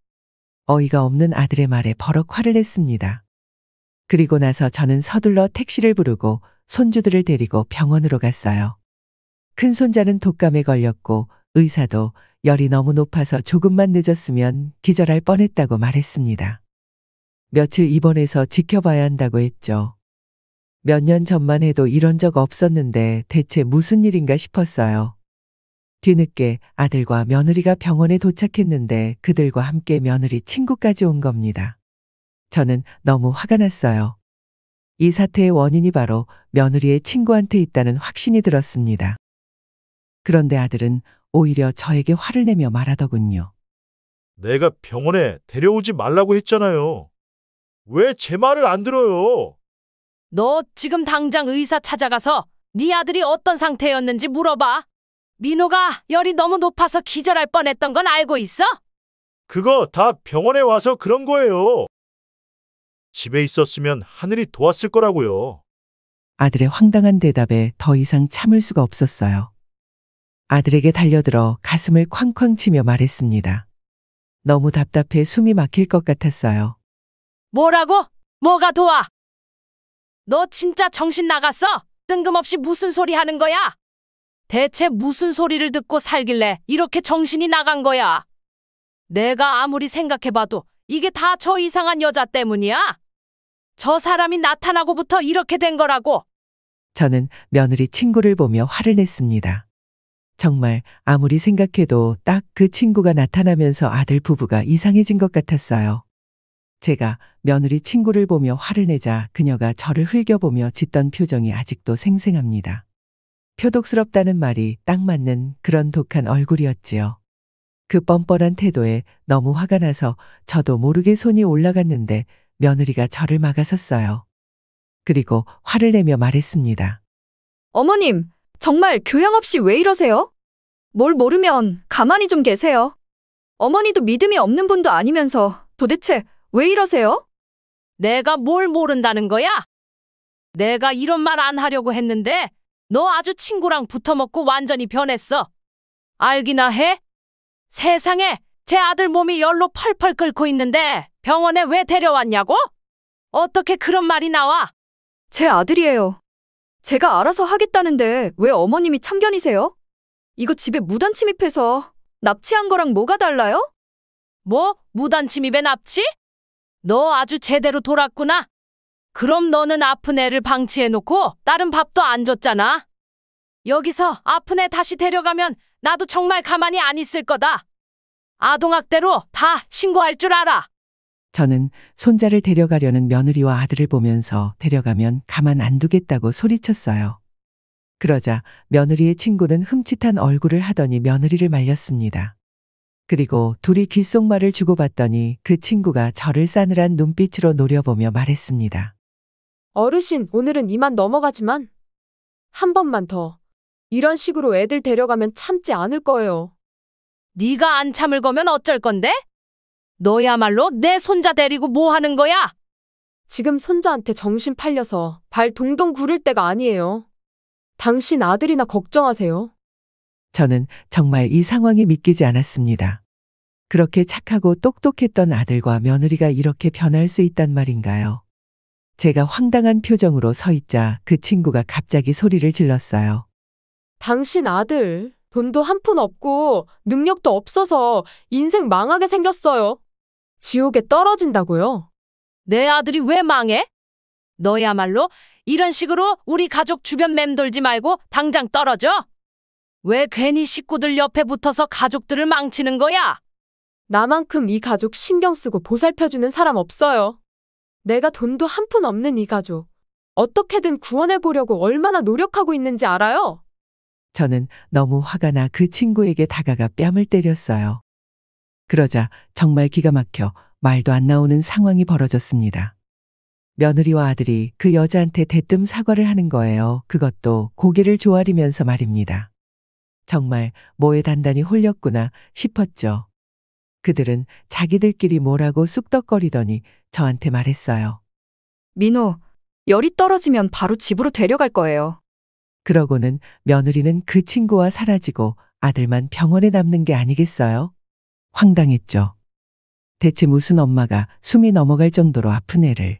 Speaker 2: 어이가 없는 아들의 말에 버럭 화를 냈습니다. 그리고 나서 저는 서둘러 택시를 부르고 손주들을 데리고 병원으로 갔어요. 큰 손자는 독감에 걸렸고 의사도 열이 너무 높아서 조금만 늦었으면 기절할 뻔했다고 말했습니다. 며칠 입원해서 지켜봐야 한다고 했죠. 몇 년 전만 해도 이런 적 없었는데 대체 무슨 일인가 싶었어요. 뒤늦게 아들과 며느리가 병원에 도착했는데 그들과 함께 며느리 친구까지 온 겁니다. 저는 너무 화가 났어요. 이 사태의 원인이 바로 며느리의 친구한테 있다는 확신이 들었습니다. 그런데 아들은 오히려 저에게 화를 내며 말하더군요.
Speaker 5: 내가 병원에 데려오지 말라고 했잖아요. 왜 제 말을 안 들어요?
Speaker 1: 너 지금 당장 의사 찾아가서 네 아들이 어떤 상태였는지 물어봐. 민호가 열이 너무 높아서 기절할 뻔했던 건 알고 있어?
Speaker 5: 그거 다 병원에 와서 그런 거예요. 집에 있었으면 하늘이 도왔을 거라고요.
Speaker 2: 아들의 황당한 대답에 더 이상 참을 수가 없었어요. 아들에게 달려들어 가슴을 쾅쾅 치며 말했습니다. 너무 답답해 숨이 막힐 것 같았어요.
Speaker 1: 뭐라고? 뭐가 도와? 너 진짜 정신 나갔어? 뜬금없이 무슨 소리 하는 거야? 대체 무슨 소리를 듣고 살길래 이렇게 정신이 나간 거야? 내가 아무리 생각해봐도 이게 다 저 이상한 여자 때문이야? 저 사람이 나타나고부터 이렇게 된 거라고.
Speaker 2: 저는 며느리 친구를 보며 화를 냈습니다. 정말 아무리 생각해도 딱 그 친구가 나타나면서 아들 부부가 이상해진 것 같았어요. 제가 며느리 친구를 보며 화를 내자 그녀가 저를 흘겨보며 짓던 표정이 아직도 생생합니다. 표독스럽다는 말이 딱 맞는 그런 독한 얼굴이었지요. 그 뻔뻔한 태도에 너무 화가 나서 저도 모르게 손이 올라갔는데 며느리가 저를 막아섰어요. 그리고 화를 내며 말했습니다.
Speaker 3: 어머님, 정말 교양 없이 왜 이러세요? 뭘 모르면 가만히 좀 계세요. 어머니도 믿음이 없는 분도 아니면서 도대체 왜 이러세요?
Speaker 1: 내가 뭘 모른다는 거야? 내가 이런 말 안 하려고 했는데 너 아주 친구랑 붙어먹고 완전히 변했어. 알기나 해? 세상에 제 아들 몸이 열로 펄펄 끓고 있는데 병원에 왜 데려왔냐고? 어떻게 그런 말이 나와?
Speaker 3: 제 아들이에요. 제가 알아서 하겠다는데 왜 어머님이 참견이세요? 이거 집에 무단 침입해서 납치한 거랑 뭐가 달라요?
Speaker 1: 뭐? 무단 침입에 납치? 너 아주 제대로 돌았구나. 그럼 너는 아픈 애를 방치해놓고 다른 밥도 안 줬잖아. 여기서 아픈 애 다시 데려가면 나도 정말 가만히 안 있을 거다. 아동학대로 다 신고할 줄 알아.
Speaker 2: 저는 손자를 데려가려는 며느리와 아들을 보면서 데려가면 가만 안 두겠다고 소리쳤어요. 그러자 며느리의 친구는 흠칫한 얼굴을 하더니 며느리를 말렸습니다. 그리고 둘이 귓속말을 주고받더니 그 친구가 저를 싸늘한 눈빛으로 노려보며 말했습니다.
Speaker 4: 어르신, 오늘은 이만 넘어가지만 한 번만 더. 이런 식으로 애들 데려가면 참지 않을 거예요.
Speaker 1: 네가 안 참을 거면 어쩔 건데? 너야말로 내 손자 데리고 뭐 하는 거야?
Speaker 4: 지금 손자한테 정신 팔려서 발 동동 구를 때가 아니에요. 당신 아들이나 걱정하세요.
Speaker 2: 저는 정말 이 상황이 믿기지 않았습니다. 그렇게 착하고 똑똑했던 아들과 며느리가 이렇게 변할 수 있단 말인가요? 제가 황당한 표정으로 서 있자 그 친구가 갑자기 소리를 질렀어요.
Speaker 4: 당신 아들, 돈도 한 푼 없고 능력도 없어서 인생 망하게 생겼어요. 지옥에 떨어진다고요.
Speaker 1: 내 아들이 왜 망해? 너야말로 이런 식으로 우리 가족 주변 맴돌지 말고 당장 떨어져. 왜 괜히 식구들 옆에 붙어서 가족들을 망치는 거야?
Speaker 4: 나만큼 이 가족 신경 쓰고 보살펴주는 사람 없어요. 내가 돈도 한 푼 없는 이 가족. 어떻게든 구원해 보려고 얼마나 노력하고 있는지 알아요?
Speaker 2: 저는 너무 화가 나 그 친구에게 다가가 뺨을 때렸어요. 그러자 정말 기가 막혀 말도 안 나오는 상황이 벌어졌습니다. 며느리와 아들이 그 여자한테 대뜸 사과를 하는 거예요. 그것도 고개를 조아리면서 말입니다. 정말 뭐에 단단히 홀렸구나 싶었죠. 그들은 자기들끼리 뭐라고 쑥덕거리더니 저한테 말했어요.
Speaker 3: 민호, 열이 떨어지면 바로 집으로 데려갈 거예요.
Speaker 2: 그러고는 며느리는 그 친구와 사라지고 아들만 병원에 남는 게 아니겠어요? 황당했죠. 대체 무슨 엄마가 숨이 넘어갈 정도로 아픈 애를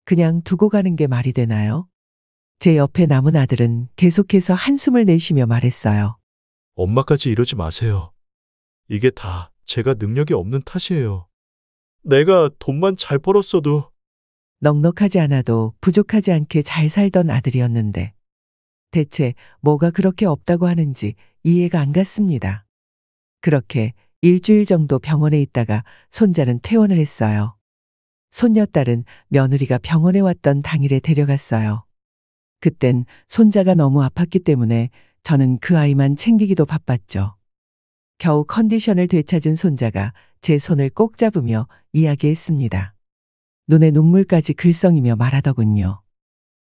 Speaker 2: 그냥 두고 가는 게 말이 되나요? 제 옆에 남은 아들은 계속해서 한숨을 내쉬며 말했어요.
Speaker 5: 엄마까지 이러지 마세요. 이게 다 제가 능력이 없는 탓이에요. 내가 돈만 잘 벌었어도.
Speaker 2: 넉넉하지 않아도 부족하지 않게 잘 살던 아들이었는데 대체 뭐가 그렇게 없다고 하는지 이해가 안 갔습니다. 그렇게 일주일 정도 병원에 있다가 손자는 퇴원을 했어요. 손녀딸은 며느리가 병원에 왔던 당일에 데려갔어요. 그땐 손자가 너무 아팠기 때문에 저는 그 아이만 챙기기도 바빴죠. 겨우 컨디션을 되찾은 손자가 제 손을 꼭 잡으며 이야기했습니다. 눈에 눈물까지 글썽이며 말하더군요.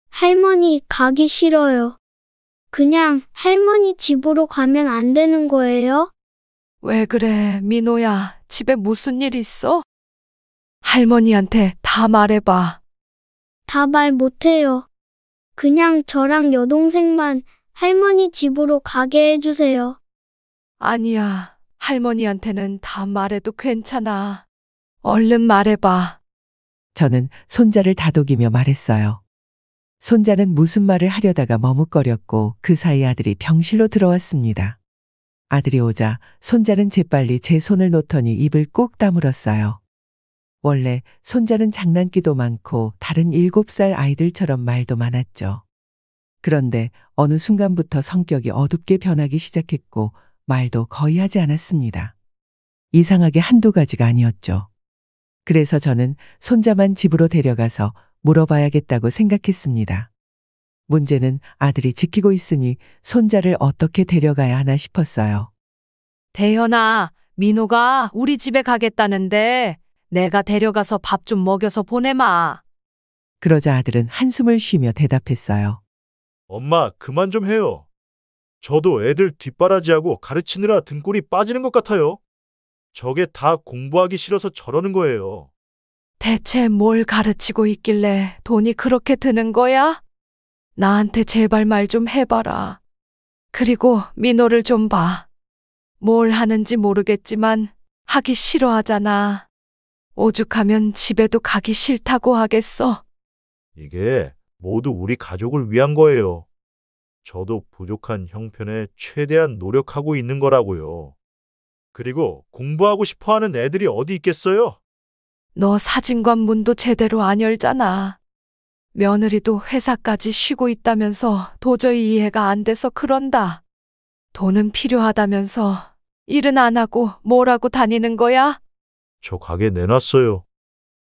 Speaker 7: 할머니 가기 싫어요. 그냥 할머니 집으로 가면 안 되는 거예요?
Speaker 1: 왜 그래, 민호야. 집에 무슨 일 있어? 할머니한테 다 말해봐.
Speaker 7: 다 말 못해요. 그냥 저랑 여동생만 할머니 집으로 가게 해주세요.
Speaker 1: 아니야. 할머니한테는 다 말해도 괜찮아. 얼른 말해봐.
Speaker 2: 저는 손자를 다독이며 말했어요. 손자는 무슨 말을 하려다가 머뭇거렸고 그 사이 아들이 병실로 들어왔습니다. 아들이 오자 손자는 재빨리 제 손을 놓더니 입을 꾹 다물었어요. 원래 손자는 장난기도 많고 다른 7살 아이들처럼 말도 많았죠. 그런데 어느 순간부터 성격이 어둡게 변하기 시작했고 말도 거의 하지 않았습니다. 이상하게 한두 가지가 아니었죠. 그래서 저는 손자만 집으로 데려가서 물어봐야겠다고 생각했습니다. 문제는 아들이 지키고 있으니 손자를 어떻게 데려가야 하나 싶었어요.
Speaker 1: 대현아, 민호가 우리 집에 가겠다는데 내가 데려가서 밥 좀 먹여서 보내마.
Speaker 2: 그러자 아들은 한숨을 쉬며 대답했어요.
Speaker 5: 엄마, 그만 좀 해요. 저도 애들 뒷바라지하고 가르치느라 등골이 빠지는 것 같아요. 저게 다 공부하기 싫어서 저러는 거예요.
Speaker 1: 대체 뭘 가르치고 있길래 돈이 그렇게 드는 거야? 나한테 제발 말 좀 해봐라. 그리고 민호를 좀 봐. 뭘 하는지 모르겠지만 하기 싫어하잖아. 오죽하면 집에도 가기 싫다고 하겠어.
Speaker 5: 이게 모두 우리 가족을 위한 거예요. 저도 부족한 형편에 최대한 노력하고 있는 거라고요. 그리고 공부하고 싶어 하는 애들이 어디 있겠어요?
Speaker 1: 너 사진관 문도 제대로 안 열잖아. 며느리도 회사까지 쉬고 있다면서 도저히 이해가 안 돼서 그런다. 돈은 필요하다면서 일은 안 하고 뭘 하고 다니는 거야?
Speaker 5: 저 가게 내놨어요.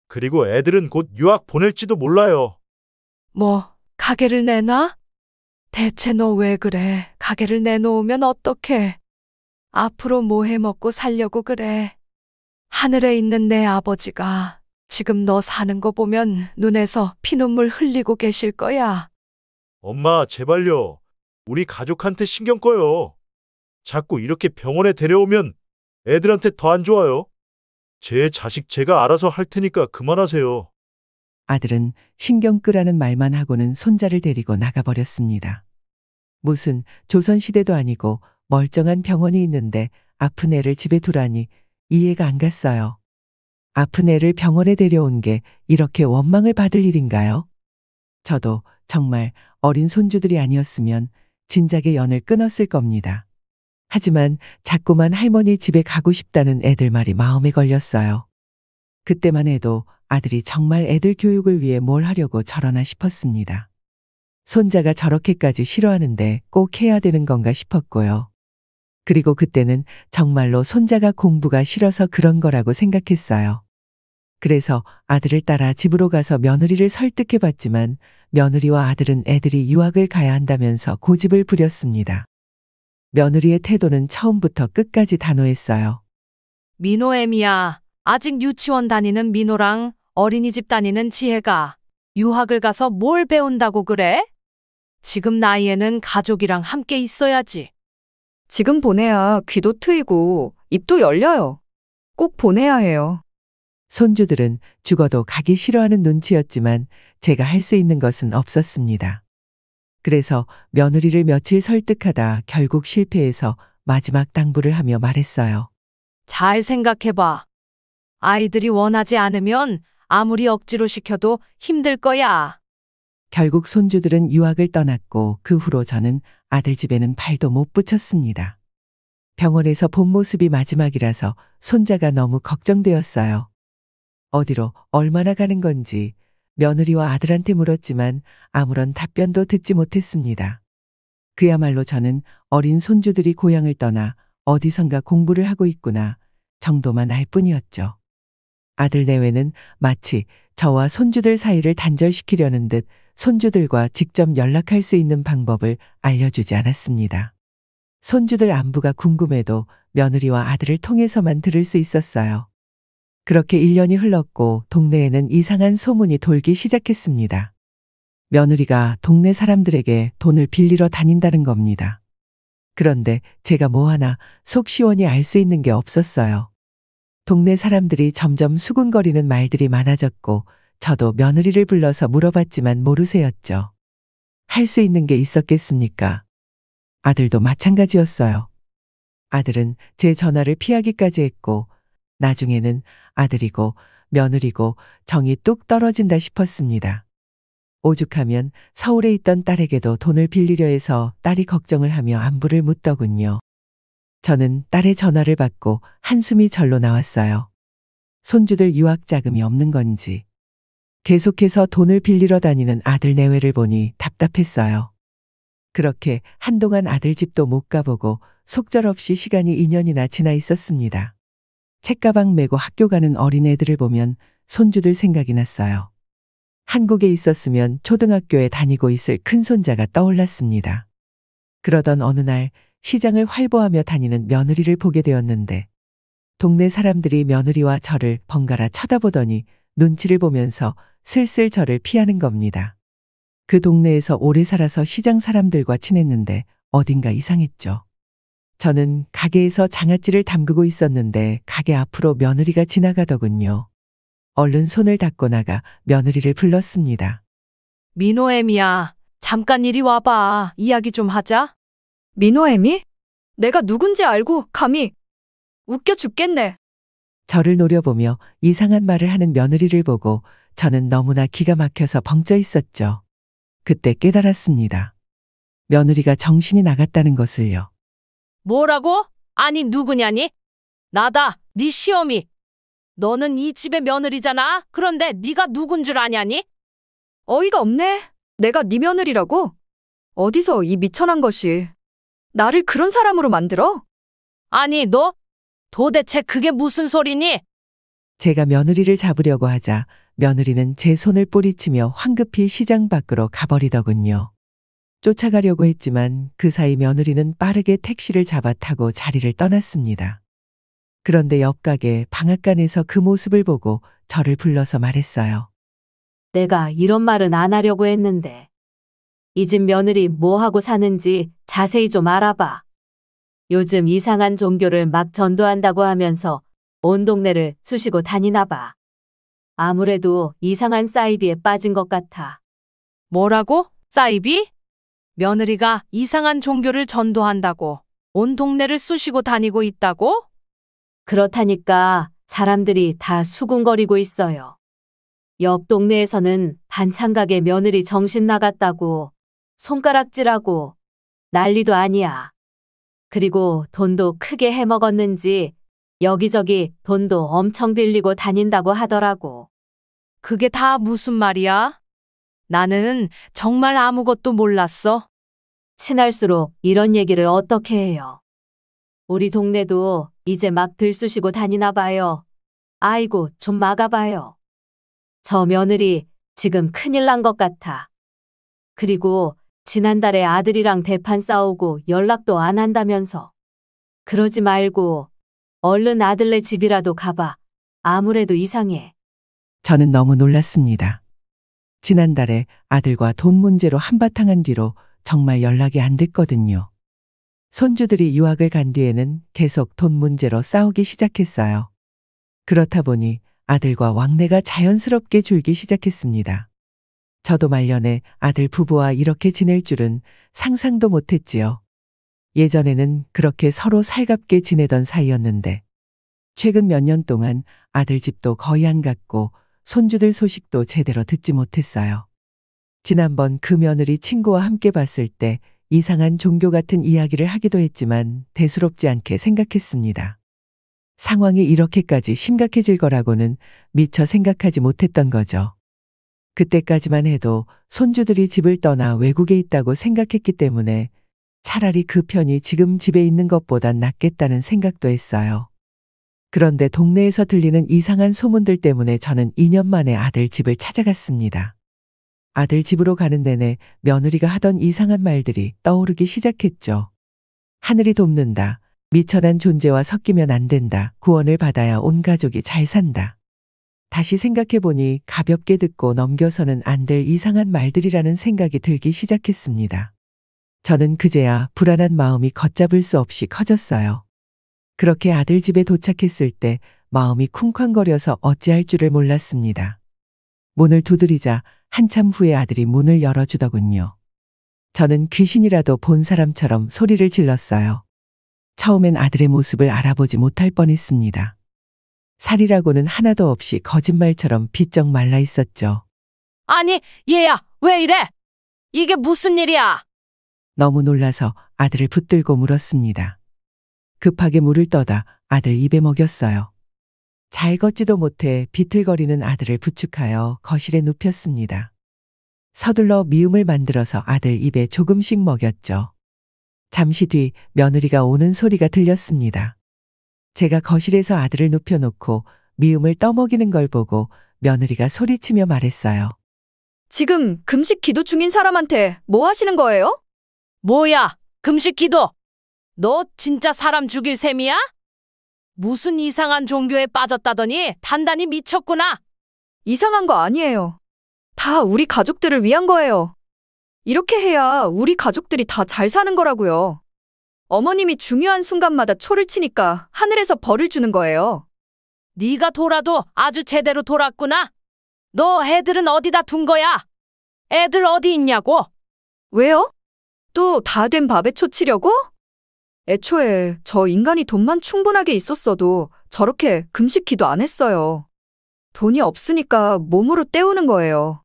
Speaker 5: 그리고 애들은 곧 유학 보낼지도 몰라요.
Speaker 1: 뭐, 가게를 내놔? 대체 너 왜 그래? 가게를 내놓으면 어떡해? 앞으로 뭐 해 먹고 살려고 그래? 하늘에 있는 내 아버지가 지금 너 사는 거 보면 눈에서 피눈물 흘리고 계실 거야.
Speaker 5: 엄마, 제발요. 우리 가족한테 신경 꺼요. 자꾸 이렇게 병원에 데려오면 애들한테 더 안 좋아요. 제 자식 제가 알아서 할 테니까 그만하세요.
Speaker 2: 아들은 신경 끄라는 말만 하고는 손자를 데리고 나가버렸습니다. 무슨 조선시대도 아니고 멀쩡한 병원이 있는데 아픈 애를 집에 두라니 이해가 안 갔어요. 아픈 애를 병원에 데려온 게 이렇게 원망을 받을 일인가요? 저도 정말 어린 손주들이 아니었으면 진작에 연을 끊었을 겁니다. 하지만 자꾸만 할머니 집에 가고 싶다는 애들 말이 마음에 걸렸어요. 그때만 해도 아들이 정말 애들 교육을 위해 뭘 하려고 저러나 싶었습니다. 손자가 저렇게까지 싫어하는데 꼭 해야 되는 건가 싶었고요. 그리고 그때는 정말로 손자가 공부가 싫어서 그런 거라고 생각했어요. 그래서 아들을 따라 집으로 가서 며느리를 설득해봤지만 며느리와 아들은 애들이 유학을 가야 한다면서 고집을 부렸습니다. 며느리의 태도는 처음부터 끝까지 단호했어요.
Speaker 1: 민호애미야, 아직 유치원 다니는 민호랑 어린이집 다니는 지혜가 유학을 가서 뭘 배운다고 그래? 지금 나이에는 가족이랑 함께 있어야지.
Speaker 3: 지금 보내야 귀도 트이고 입도 열려요. 꼭 보내야 해요.
Speaker 2: 손주들은 죽어도 가기 싫어하는 눈치였지만 제가 할 수 있는 것은 없었습니다. 그래서 며느리를 며칠 설득하다 결국 실패해서 마지막 당부를 하며 말했어요.
Speaker 1: 잘 생각해봐. 아이들이 원하지 않으면 아무리 억지로 시켜도 힘들 거야.
Speaker 2: 결국 손주들은 유학을 떠났고 그 후로 저는 아들 집에는 발도 못 붙였습니다. 병원에서 본 모습이 마지막이라서 손자가 너무 걱정되었어요. 어디로 얼마나 가는 건지 며느리와 아들한테 물었지만 아무런 답변도 듣지 못했습니다. 그야말로 저는 어린 손주들이 고향을 떠나 어디선가 공부를 하고 있구나 정도만 알 뿐이었죠. 아들 내외는 마치 저와 손주들 사이를 단절시키려는 듯 손주들과 직접 연락할 수 있는 방법을 알려주지 않았습니다. 손주들 안부가 궁금해도 며느리와 아들을 통해서만 들을 수 있었어요. 그렇게 1년이 흘렀고 동네에는 이상한 소문이 돌기 시작했습니다. 며느리가 동네 사람들에게 돈을 빌리러 다닌다는 겁니다. 그런데 제가 뭐 하나 속 시원히 알 수 있는 게 없었어요. 동네 사람들이 점점 수군거리는 말들이 많아졌고 저도 며느리를 불러서 물어봤지만 모르쇠였죠. 할 수 있는 게 있었겠습니까? 아들도 마찬가지였어요. 아들은 제 전화를 피하기까지 했고 나중에는 아들이고 며느리고 정이 뚝 떨어진다 싶었습니다. 오죽하면 서울에 있던 딸에게도 돈을 빌리려 해서 딸이 걱정을 하며 안부를 묻더군요. 저는 딸의 전화를 받고 한숨이 절로 나왔어요. 손주들 유학 자금이 없는 건지 계속해서 돈을 빌리러 다니는 아들 내외를 보니 답답했어요. 그렇게 한동안 아들 집도 못 가보고 속절없이 시간이 2년이나 지나 있었습니다. 책가방 메고 학교 가는 어린애들을 보면 손주들 생각이 났어요. 한국에 있었으면 초등학교에 다니고 있을 큰손자가 떠올랐습니다. 그러던 어느 날 시장을 활보하며 다니는 며느리를 보게 되었는데 동네 사람들이 며느리와 저를 번갈아 쳐다보더니 눈치를 보면서 슬슬 저를 피하는 겁니다. 그 동네에서 오래 살아서 시장 사람들과 친했는데 어딘가 이상했죠. 저는 가게에서 장아찌를 담그고 있었는데 가게 앞으로 며느리가 지나가더군요. 얼른 손을 닦고 나가 며느리를 불렀습니다.
Speaker 1: 민호애미야, 잠깐 이리 와봐. 이야기 좀 하자.
Speaker 3: 민호애미? 내가 누군지 알고 감히 웃겨 죽겠네.
Speaker 2: 저를 노려보며 이상한 말을 하는 며느리를 보고 저는 너무나 기가 막혀서 벙쪄 있었죠. 그때 깨달았습니다. 며느리가 정신이 나갔다는 것을요.
Speaker 1: 뭐라고? 아니 누구냐니? 나다, 네 시어미. 너는 이 집의 며느리잖아. 그런데 네가 누군 줄 아냐니?
Speaker 3: 어이가 없네. 내가 네 며느리라고? 어디서 이 미천한 것이 나를 그런 사람으로 만들어?
Speaker 1: 아니, 너 도대체 그게 무슨 소리니?
Speaker 2: 제가 며느리를 잡으려고 하자 며느리는 제 손을 뿌리치며 황급히 시장 밖으로 가버리더군요. 쫓아가려고 했지만 그 사이 며느리는 빠르게 택시를 잡아 타고 자리를 떠났습니다. 그런데 옆 가게 방앗간에서 그 모습을 보고 저를 불러서 말했어요.
Speaker 6: 내가 이런 말은 안 하려고 했는데. 이 집 며느리 뭐 하고 사는지 자세히 좀 알아봐. 요즘 이상한 종교를 막 전도한다고 하면서 온 동네를 쑤시고 다니나 봐. 아무래도 이상한 사이비에 빠진 것 같아.
Speaker 1: 뭐라고? 사이비? 며느리가 이상한 종교를 전도한다고 온 동네를 쑤시고 다니고 있다고?
Speaker 6: 그렇다니까 사람들이 다 수군거리고 있어요. 옆 동네에서는 반찬 가게 며느리 정신 나갔다고 손가락질하고 난리도 아니야. 그리고 돈도 크게 해먹었는지 여기저기 돈도 엄청 빌리고 다닌다고 하더라고.
Speaker 1: 그게 다 무슨 말이야? 나는 정말 아무것도 몰랐어.
Speaker 6: 친할수록 이런 얘기를 어떻게 해요? 우리 동네도 이제 막 들쑤시고 다니나 봐요. 아이고, 좀 막아봐요. 저 며느리 지금 큰일 난 것 같아. 그리고 지난달에 아들이랑 대판 싸우고 연락도 안 한다면서. 그러지 말고 얼른 아들네 집이라도 가봐. 아무래도 이상해.
Speaker 2: 저는 너무 놀랐습니다. 지난달에 아들과 돈 문제로 한바탕 한 뒤로 정말 연락이 안 됐거든요. 손주들이 유학을 간 뒤에는 계속 돈 문제로 싸우기 시작했어요. 그렇다 보니 아들과 왕래가 자연스럽게 줄기 시작했습니다. 저도 말년에 아들 부부와 이렇게 지낼 줄은 상상도 못했지요. 예전에는 그렇게 서로 살갑게 지내던 사이였는데 최근 몇 년 동안 아들 집도 거의 안 갔고 손주들 소식도 제대로 듣지 못했어요. 지난번 그 며느리 친구와 함께 봤을 때 이상한 종교 같은 이야기를 하기도 했지만 대수롭지 않게 생각했습니다. 상황이 이렇게까지 심각해질 거라고는 미처 생각하지 못했던 거죠. 그때까지만 해도 손주들이 집을 떠나 외국에 있다고 생각했기 때문에 차라리 그 편이 지금 집에 있는 것보단 낫겠다는 생각도 했어요. 그런데 동네에서 들리는 이상한 소문들 때문에 저는 2년 만에 아들 집을 찾아갔습니다. 아들 집으로 가는 내내 며느리가 하던 이상한 말들이 떠오르기 시작했죠. 하늘이 돕는다. 미천한 존재와 섞이면 안 된다. 구원을 받아야 온 가족이 잘 산다. 다시 생각해보니 가볍게 듣고 넘겨서는 안 될 이상한 말들이라는 생각이 들기 시작했습니다. 저는 그제야 불안한 마음이 걷잡을 수 없이 커졌어요. 그렇게 아들 집에 도착했을 때 마음이 쿵쾅거려서 어찌할 줄을 몰랐습니다. 문을 두드리자 한참 후에 아들이 문을 열어주더군요. 저는 귀신이라도 본 사람처럼 소리를 질렀어요. 처음엔 아들의 모습을 알아보지 못할 뻔했습니다. 살이라고는 하나도 없이 거짓말처럼 비쩍 말라 있었죠.
Speaker 1: 아니, 얘야, 왜 이래? 이게 무슨 일이야?
Speaker 2: 너무 놀라서 아들을 붙들고 물었습니다. 급하게 물을 떠다 아들 입에 먹였어요. 잘 걷지도 못해 비틀거리는 아들을 부축하여 거실에 눕혔습니다. 서둘러 미음을 만들어서 아들 입에 조금씩 먹였죠. 잠시 뒤 며느리가 오는 소리가 들렸습니다. 제가 거실에서 아들을 눕혀놓고 미음을 떠먹이는 걸 보고 며느리가 소리치며 말했어요.
Speaker 3: 지금 금식 기도 중인 사람한테 뭐 하시는 거예요?
Speaker 1: 뭐야, 금식 기도? 너 진짜 사람 죽일 셈이야? 무슨 이상한 종교에 빠졌다더니 단단히 미쳤구나.
Speaker 3: 이상한 거 아니에요. 다 우리 가족들을 위한 거예요. 이렇게 해야 우리 가족들이 다 잘 사는 거라고요. 어머님이 중요한 순간마다 초를 치니까 하늘에서 벌을 주는 거예요.
Speaker 1: 네가 돌아도 아주 제대로 돌았구나. 너 애들은 어디다 둔 거야? 애들 어디 있냐고?
Speaker 3: 왜요? 또 다 된 밥에 초 치려고? 애초에 저 인간이 돈만 충분하게 있었어도 저렇게 금식 기도 안 했어요. 돈이 없으니까 몸으로 때우는 거예요.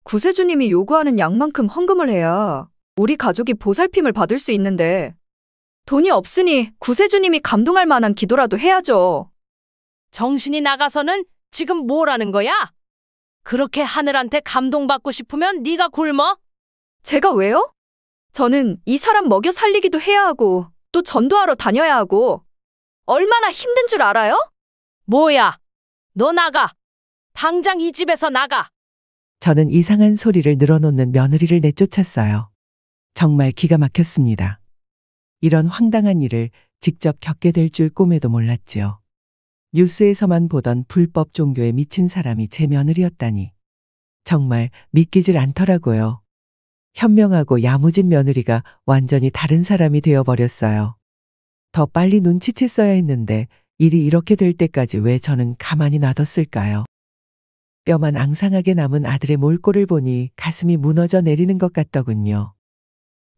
Speaker 3: 구세주님이 요구하는 양만큼 헌금을 해야 우리 가족이 보살핌을 받을 수 있는데 돈이 없으니 구세주님이 감동할 만한 기도라도 해야죠.
Speaker 1: 정신이 나가서는 지금 뭐라는 거야? 그렇게 하늘한테 감동받고 싶으면 네가 굶어?
Speaker 3: 제가 왜요? 저는 이 사람 먹여 살리기도 해야 하고 또 전도하러 다녀야 하고 얼마나 힘든 줄 알아요?
Speaker 1: 뭐야? 너 나가. 당장 이 집에서 나가.
Speaker 2: 저는 이상한 소리를 늘어놓는 며느리를 내쫓았어요. 정말 기가 막혔습니다. 이런 황당한 일을 직접 겪게 될 줄 꿈에도 몰랐지요. 뉴스에서만 보던 불법 종교에 미친 사람이 제 며느리였다니. 정말 믿기질 않더라고요. 현명하고 야무진 며느리가 완전히 다른 사람이 되어버렸어요. 더 빨리 눈치챘어야 했는데 일이 이렇게 될 때까지 왜 저는 가만히 놔뒀을까요? 뼈만 앙상하게 남은 아들의 몰골을 보니 가슴이 무너져 내리는 것 같더군요.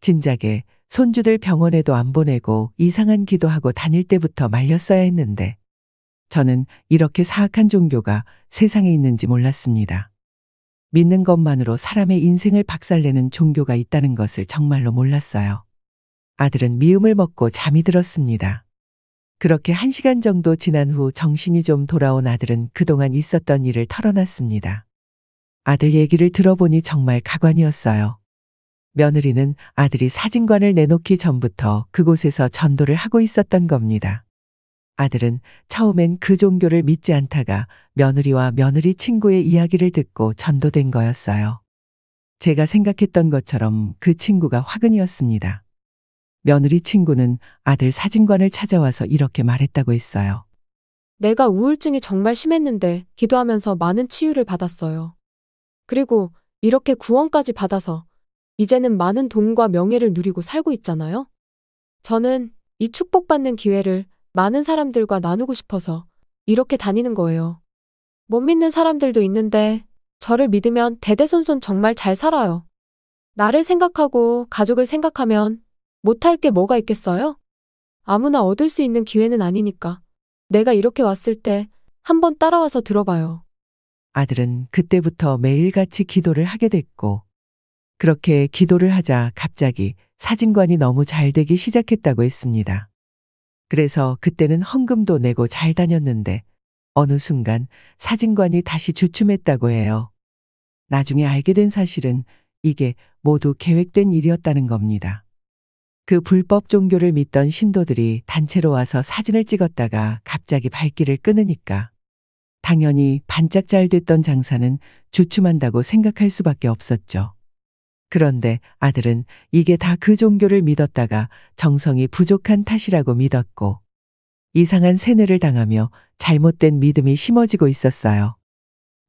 Speaker 2: 진작에 손주들 병원에도 안 보내고 이상한 기도하고 다닐 때부터 말렸어야 했는데 저는 이렇게 사악한 종교가 세상에 있는지 몰랐습니다. 믿는 것만으로 사람의 인생을 박살내는 종교가 있다는 것을 정말로 몰랐어요. 아들은 미움을 먹고 잠이 들었습니다. 그렇게 1시간 정도 지난 후 정신이 좀 돌아온 아들은 그동안 있었던 일을 털어놨습니다. 아들 얘기를 들어보니 정말 가관이었어요. 며느리는 아들이 사진관을 내놓기 전부터 그곳에서 전도를 하고 있었던 겁니다. 아들은 처음엔 그 종교를 믿지 않다가 며느리와 며느리 친구의 이야기를 듣고 전도된 거였어요. 제가 생각했던 것처럼 그 친구가 화근이었습니다. 며느리 친구는 아들 사진관을 찾아와서 이렇게 말했다고 했어요.
Speaker 4: 내가 우울증이 정말 심했는데 기도하면서 많은 치유를 받았어요. 그리고 이렇게 구원까지 받아서 이제는 많은 돈과 명예를 누리고 살고 있잖아요. 저는 이 축복받는 기회를 많은 사람들과 나누고 싶어서 이렇게 다니는 거예요. 못 믿는 사람들도 있는데 저를 믿으면 대대손손 정말 잘 살아요. 나를 생각하고 가족을 생각하면 못할 게 뭐가 있겠어요? 아무나 얻을 수 있는 기회는 아니니까 내가 이렇게 왔을 때 한번 따라와서 들어봐요.
Speaker 2: 아들은 그때부터 매일같이 기도를 하게 됐고 그렇게 기도를 하자 갑자기 사진관이 너무 잘 되기 시작했다고 했습니다. 그래서 그때는 헌금도 내고 잘 다녔는데 어느 순간 사진관이 다시 주춤했다고 해요. 나중에 알게 된 사실은 이게 모두 계획된 일이었다는 겁니다. 그 불법 종교를 믿던 신도들이 단체로 와서 사진을 찍었다가 갑자기 발길을 끊으니까 당연히 반짝 잘 됐던 장사는 주춤한다고 생각할 수밖에 없었죠. 그런데 아들은 이게 다 그 종교를 믿었다가 정성이 부족한 탓이라고 믿었고 이상한 세뇌를 당하며 잘못된 믿음이 심어지고 있었어요.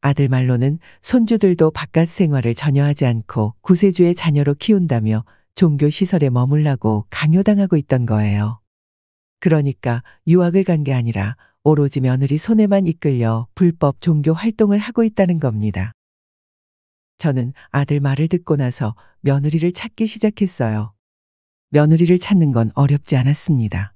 Speaker 2: 아들 말로는 손주들도 바깥 생활을 전혀 하지 않고 구세주의 자녀로 키운다며 종교 시설에 머물라고 강요당하고 있던 거예요. 그러니까 유학을 간 게 아니라 오로지 며느리 손에만 이끌려 불법 종교 활동을 하고 있다는 겁니다. 저는 아들 말을 듣고 나서 며느리를 찾기 시작했어요. 며느리를 찾는 건 어렵지 않았습니다.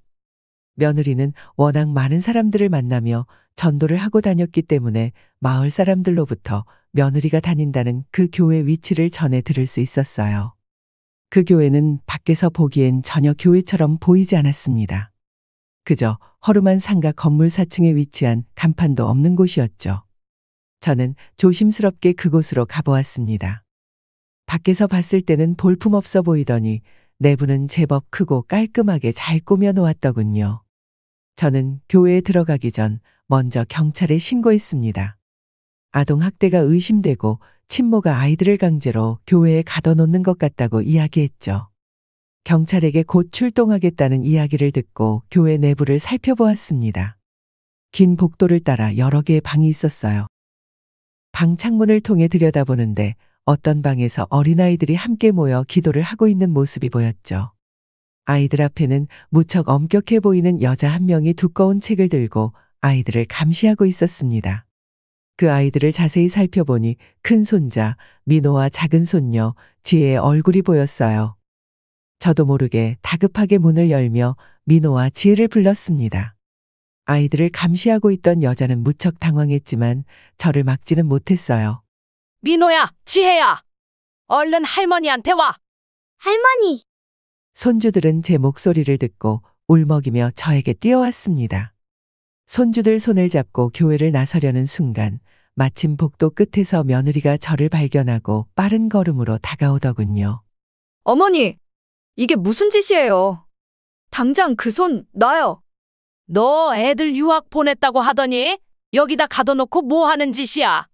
Speaker 2: 며느리는 워낙 많은 사람들을 만나며 전도를 하고 다녔기 때문에 마을 사람들로부터 며느리가 다닌다는 그 교회 위치를 전해 들을 수 있었어요. 그 교회는 밖에서 보기엔 전혀 교회처럼 보이지 않았습니다. 그저 허름한 상가 건물 4층에 위치한 간판도 없는 곳이었죠. 저는 조심스럽게 그곳으로 가보았습니다. 밖에서 봤을 때는 볼품없어 보이더니 내부는 제법 크고 깔끔하게 잘 꾸며 놓았더군요. 저는 교회에 들어가기 전 먼저 경찰에 신고했습니다. 아동학대가 의심되고 친모가 아이들을 강제로 교회에 가둬놓는 것 같다고 이야기했죠. 경찰에게 곧 출동하겠다는 이야기를 듣고 교회 내부를 살펴보았습니다. 긴 복도를 따라 여러 개의 방이 있었어요. 방 창문을 통해 들여다보는데 어떤 방에서 어린아이들이 함께 모여 기도를 하고 있는 모습이 보였죠. 아이들 앞에는 무척 엄격해 보이는 여자 한 명이 두꺼운 책을 들고 아이들을 감시하고 있었습니다. 그 아이들을 자세히 살펴보니 큰 손자, 민호와 작은 손녀, 지혜의 얼굴이 보였어요. 저도 모르게 다급하게 문을 열며 민호와 지혜를 불렀습니다. 아이들을 감시하고 있던 여자는 무척 당황했지만 저를 막지는 못했어요.
Speaker 1: 민호야, 지혜야. 얼른 할머니한테 와.
Speaker 7: 할머니,
Speaker 2: 손주들은 제 목소리를 듣고 울먹이며 저에게 뛰어왔습니다. 손주들 손을 잡고 교회를 나서려는 순간 마침 복도 끝에서 며느리가 저를 발견하고 빠른 걸음으로 다가오더군요.
Speaker 3: 어머니, 이게 무슨 짓이에요? 당장 그 손 놔요.
Speaker 1: 너 애들 유학 보냈다고 하더니 여기다 가둬놓고 뭐 하는 짓이야?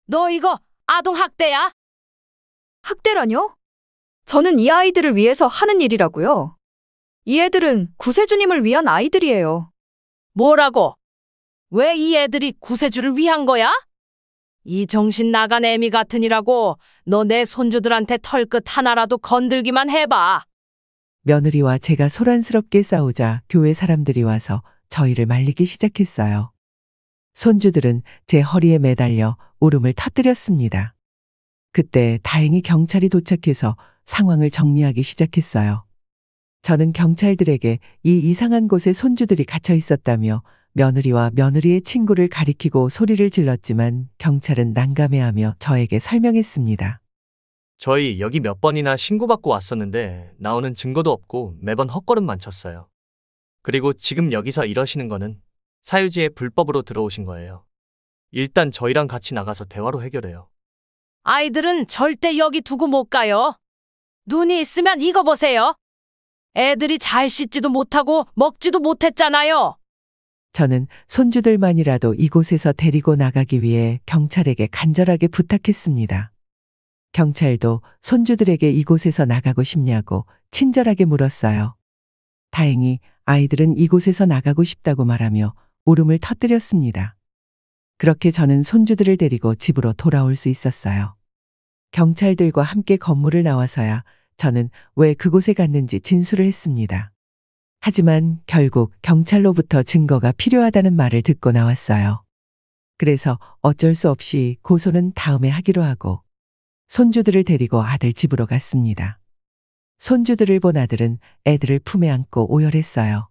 Speaker 1: 너 이거 아동학대야?
Speaker 3: 학대라뇨? 저는 이 아이들을 위해서 하는 일이라고요. 이 애들은 구세주님을 위한 아이들이에요.
Speaker 1: 뭐라고? 왜 이 애들이 구세주를 위한 거야? 이 정신 나간 애미 같으니라고 너 내 손주들한테 털끝 하나라도 건들기만 해봐.
Speaker 2: 며느리와 제가 소란스럽게 싸우자 교회 사람들이 와서 저희를 말리기 시작했어요. 손주들은 제 허리에 매달려 울음을 터뜨렸습니다. 그때 다행히 경찰이 도착해서 상황을 정리하기 시작했어요. 저는 경찰들에게 이 이상한 곳에 손주들이 갇혀 있었다며 며느리와 며느리의 친구를 가리키고 소리를 질렀지만 경찰은 난감해하며 저에게 설명했습니다.
Speaker 8: 저희 여기 몇 번이나 신고받고 왔었는데 나오는 증거도 없고 매번 헛걸음만 쳤어요. 그리고 지금 여기서 이러시는 거는 사유지에 불법으로 들어오신 거예요. 일단 저희랑 같이 나가서 대화로 해결해요.
Speaker 1: 아이들은 절대 여기 두고 못 가요. 눈이 있으면 이거 보세요. 애들이 잘 씻지도 못하고 먹지도 못했잖아요.
Speaker 2: 저는 손주들만이라도 이곳에서 데리고 나가기 위해 경찰에게 간절하게 부탁했습니다. 경찰도 손주들에게 이곳에서 나가고 싶냐고 친절하게 물었어요. 다행히 아이들은 이곳에서 나가고 싶다고 말하며 울음을 터뜨렸습니다. 그렇게 저는 손주들을 데리고 집으로 돌아올 수 있었어요. 경찰들과 함께 건물을 나와서야 저는 왜 그곳에 갔는지 진술을 했습니다. 하지만 결국 경찰로부터 증거가 필요하다는 말을 듣고 나왔어요. 그래서 어쩔 수 없이 고소는 다음에 하기로 하고 손주들을 데리고 아들 집으로 갔습니다. 손주들을 본 아들은 애들을 품에 안고 오열했어요.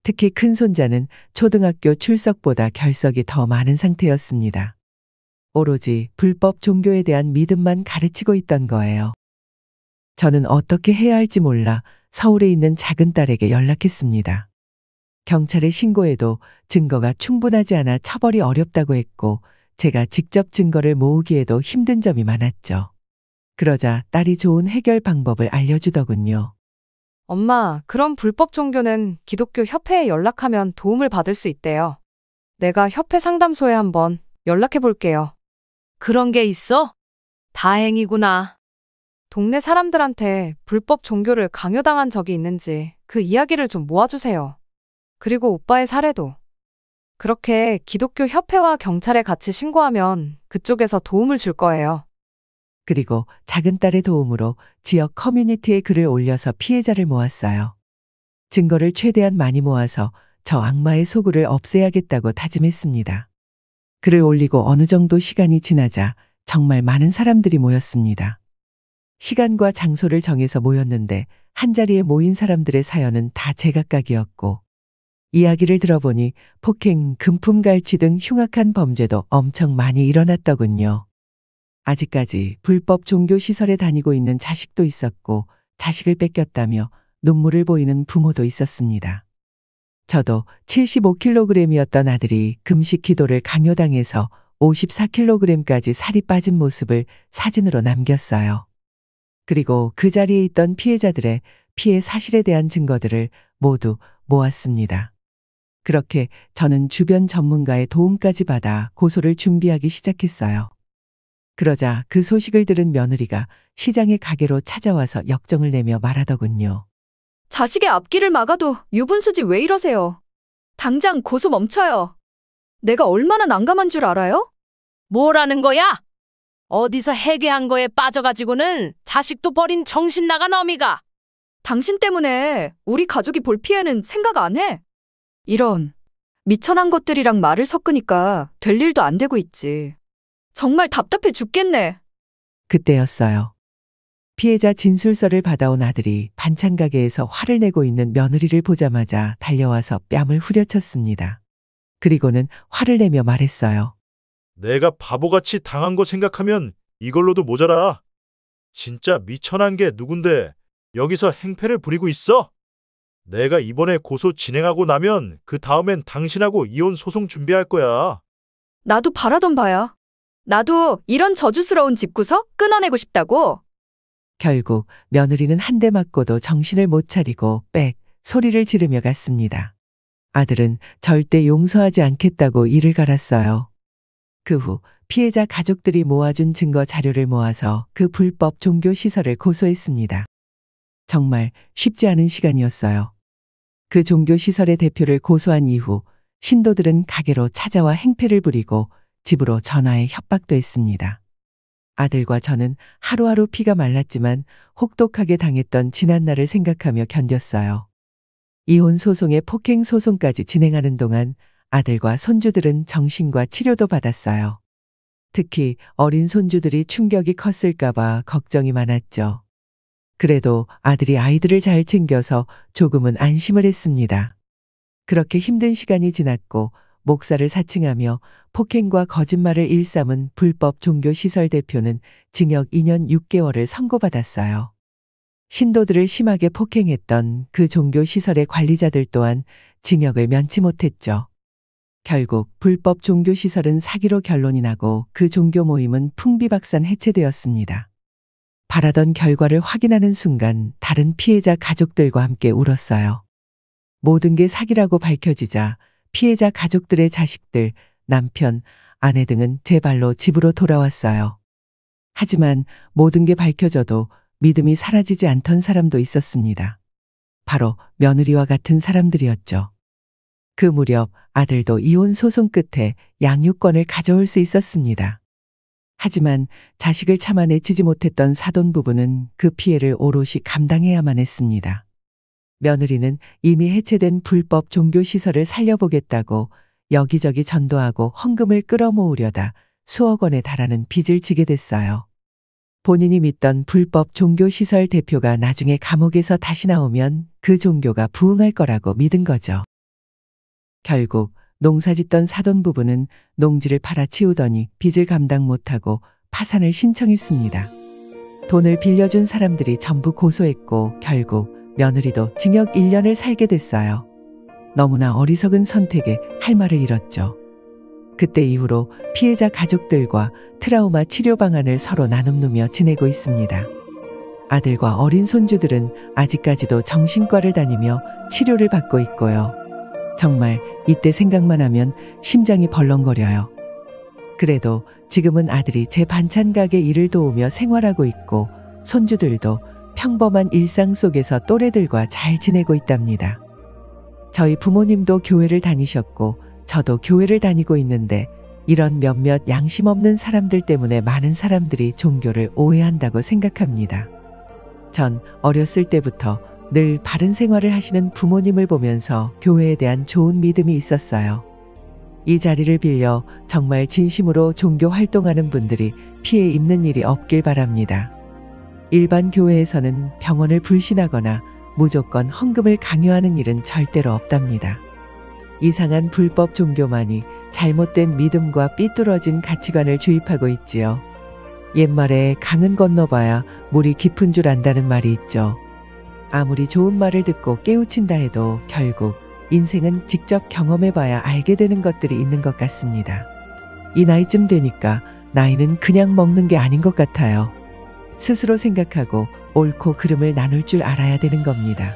Speaker 2: 특히 큰 손자는 초등학교 출석보다 결석이 더 많은 상태였습니다. 오로지 불법 종교에 대한 믿음만 가르치고 있던 거예요. 저는 어떻게 해야 할지 몰라 서울에 있는 작은 딸에게 연락했습니다. 경찰에 신고해도 증거가 충분하지 않아 처벌이 어렵다고 했고 제가 직접 증거를 모으기에도 힘든 점이 많았죠. 그러자 딸이 좋은 해결 방법을 알려주더군요.
Speaker 9: 엄마, 그런 불법 종교는 기독교 협회에 연락하면 도움을 받을 수 있대요. 내가 협회 상담소에 한번 연락해 볼게요.
Speaker 1: 그런 게 있어? 다행이구나.
Speaker 9: 동네 사람들한테 불법 종교를 강요당한 적이 있는지 그 이야기를 좀 모아주세요. 그리고 오빠의 사례도. 그렇게 기독교 협회와 경찰에 같이 신고하면 그쪽에서 도움을 줄 거예요.
Speaker 2: 그리고 작은 딸의 도움으로 지역 커뮤니티에 글을 올려서 피해자를 모았어요. 증거를 최대한 많이 모아서 저 악마의 소굴을 없애야겠다고 다짐했습니다. 글을 올리고 어느 정도 시간이 지나자 정말 많은 사람들이 모였습니다. 시간과 장소를 정해서 모였는데 한자리에 모인 사람들의 사연은 다 제각각이었고 이야기를 들어보니 폭행, 금품 갈취 등 흉악한 범죄도 엄청 많이 일어났더군요. 아직까지 불법 종교 시설에 다니고 있는 자식도 있었고 자식을 뺏겼다며 눈물을 보이는 부모도 있었습니다. 저도 75kg이었던 아들이 금식 기도를 강요당해서 54kg까지 살이 빠진 모습을 사진으로 남겼어요. 그리고 그 자리에 있던 피해자들의 피해 사실에 대한 증거들을 모두 모았습니다. 그렇게 저는 주변 전문가의 도움까지 받아 고소를 준비하기 시작했어요. 그러자 그 소식을 들은 며느리가 시장의 가게로 찾아와서 역정을 내며 말하더군요.
Speaker 3: 자식의 앞길을 막아도 유분수지 왜 이러세요? 당장 고소 멈춰요. 내가 얼마나 난감한 줄 알아요?
Speaker 1: 뭐라는 거야? 어디서 해괴한 거에 빠져가지고는 자식도 버린 정신 나간 어미가.
Speaker 3: 당신 때문에 우리 가족이 볼 피해는 생각 안 해? 이런 미천한 것들이랑 말을 섞으니까 될 일도 안 되고 있지. 정말 답답해 죽겠네.
Speaker 2: 그때였어요. 피해자 진술서를 받아온 아들이 반찬 가게에서 화를 내고 있는 며느리를 보자마자 달려와서 뺨을 후려쳤습니다. 그리고는 화를 내며 말했어요.
Speaker 5: 내가 바보같이 당한 거 생각하면 이걸로도 모자라. 진짜 미천한 게 누군데 여기서 행패를 부리고 있어? 내가 이번에 고소 진행하고 나면 그 다음엔 당신하고 이혼 소송 준비할 거야.
Speaker 3: 나도 바라던 바야. 나도 이런 저주스러운 집구석 끊어내고 싶다고.
Speaker 2: 결국 며느리는 한 대 맞고도 정신을 못 차리고 빽 소리를 지르며 갔습니다. 아들은 절대 용서하지 않겠다고 이를 갈았어요. 그 후 피해자 가족들이 모아준 증거 자료를 모아서 그 불법 종교 시설을 고소했습니다. 정말 쉽지 않은 시간이었어요. 그 종교 시설의 대표를 고소한 이후 신도들은 가게로 찾아와 행패를 부리고 집으로 전화해 협박도 했습니다. 아들과 저는 하루하루 피가 말랐지만 혹독하게 당했던 지난날을 생각하며 견뎠어요. 이혼 소송에 폭행 소송까지 진행하는 동안 아들과 손주들은 정신과 치료도 받았어요. 특히 어린 손주들이 충격이 컸을까봐 걱정이 많았죠. 그래도 아들이 아이들을 잘 챙겨서 조금은 안심을 했습니다. 그렇게 힘든 시간이 지났고 목사를 사칭하며 폭행과 거짓말을 일삼은 불법 종교시설 대표는 징역 2년 6개월을 선고받았어요. 신도들을 심하게 폭행했던 그 종교시설의 관리자들 또한 징역을 면치 못했죠. 결국 불법 종교시설은 사기로 결론이 나고 그 종교 모임은 풍비박산 해체되었습니다. 바라던 결과를 확인하는 순간 다른 피해자 가족들과 함께 울었어요. 모든 게 사기라고 밝혀지자 피해자 가족들의 자식들, 남편, 아내 등은 제 발로 집으로 돌아왔어요. 하지만 모든 게 밝혀져도 믿음이 사라지지 않던 사람도 있었습니다. 바로 며느리와 같은 사람들이었죠. 그 무렵 아들도 이혼 소송 끝에 양육권을 가져올 수 있었습니다. 하지만 자식을 참아내치지 못했던 사돈 부부는 그 피해를 오롯이 감당해야만 했습니다. 며느리는 이미 해체된 불법 종교시설을 살려보겠다고 여기저기 전도하고 헌금을 끌어모으려다 수억 원에 달하는 빚을 지게 됐어요. 본인이 믿던 불법 종교시설 대표가 나중에 감옥에서 다시 나오면 그 종교가 부흥할 거라고 믿은 거죠. 결국 농사짓던 사돈 부부는 농지를 팔아치우더니 빚을 감당 못하고 파산을 신청했습니다. 돈을 빌려준 사람들이 전부 고소했고 결국 며느리도 징역 1년을 살게 됐어요. 너무나 어리석은 선택에 할 말을 잃었죠. 그때 이후로 피해자 가족들과 트라우마 치료 방안을 서로 나누며 지내고 있습니다. 아들과 어린 손주들은 아직까지도 정신과를 다니며 치료를 받고 있고요. 정말 이때 생각만 하면 심장이 벌렁거려요. 그래도 지금은 아들이 제 반찬 가게 일을 도우며 생활하고 있고 손주들도 평범한 일상 속에서 또래들과 잘 지내고 있답니다. 저희 부모님도 교회를 다니셨고 저도 교회를 다니고 있는데 이런 몇몇 양심 없는 사람들 때문에 많은 사람들이 종교를 오해한다고 생각합니다. 전 어렸을 때부터 늘 바른 생활을 하시는 부모님을 보면서 교회에 대한 좋은 믿음이 있었어요. 이 자리를 빌려 정말 진심으로 종교 활동하는 분들이 피해 입는 일이 없길 바랍니다. 일반 교회에서는 병원을 불신하거나 무조건 헌금을 강요하는 일은 절대로 없답니다. 이상한 불법 종교만이 잘못된 믿음과 삐뚤어진 가치관을 주입하고 있지요. 옛말에 강은 건너봐야 물이 깊은 줄 안다는 말이 있죠. 아무리 좋은 말을 듣고 깨우친다 해도 결국 인생은 직접 경험해봐야 알게 되는 것들이 있는 것 같습니다. 이 나이쯤 되니까 나이는 그냥 먹는 게 아닌 것 같아요. 스스로 생각하고 옳고 그름을 나눌 줄 알아야 되는 겁니다.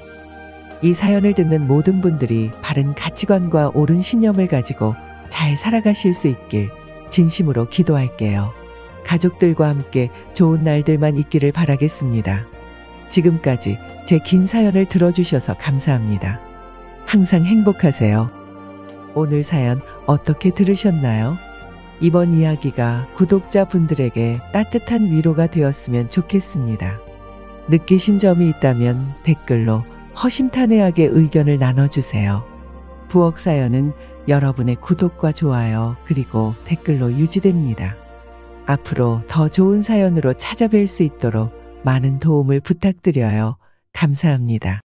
Speaker 2: 이 사연을 듣는 모든 분들이 바른 가치관과 옳은 신념을 가지고 잘 살아가실 수 있길 진심으로 기도할게요. 가족들과 함께 좋은 날들만 있기를 바라겠습니다. 지금까지 제 긴 사연을 들어주셔서 감사합니다. 항상 행복하세요. 오늘 사연 어떻게 들으셨나요? 이번 이야기가 구독자분들에게 따뜻한 위로가 되었으면 좋겠습니다. 느끼신 점이 있다면 댓글로 허심탄회하게 의견을 나눠주세요. 부엌 사연은 여러분의 구독과 좋아요 그리고 댓글로 유지됩니다. 앞으로 더 좋은 사연으로 찾아뵐 수 있도록 많은 도움을 부탁드려요. 감사합니다.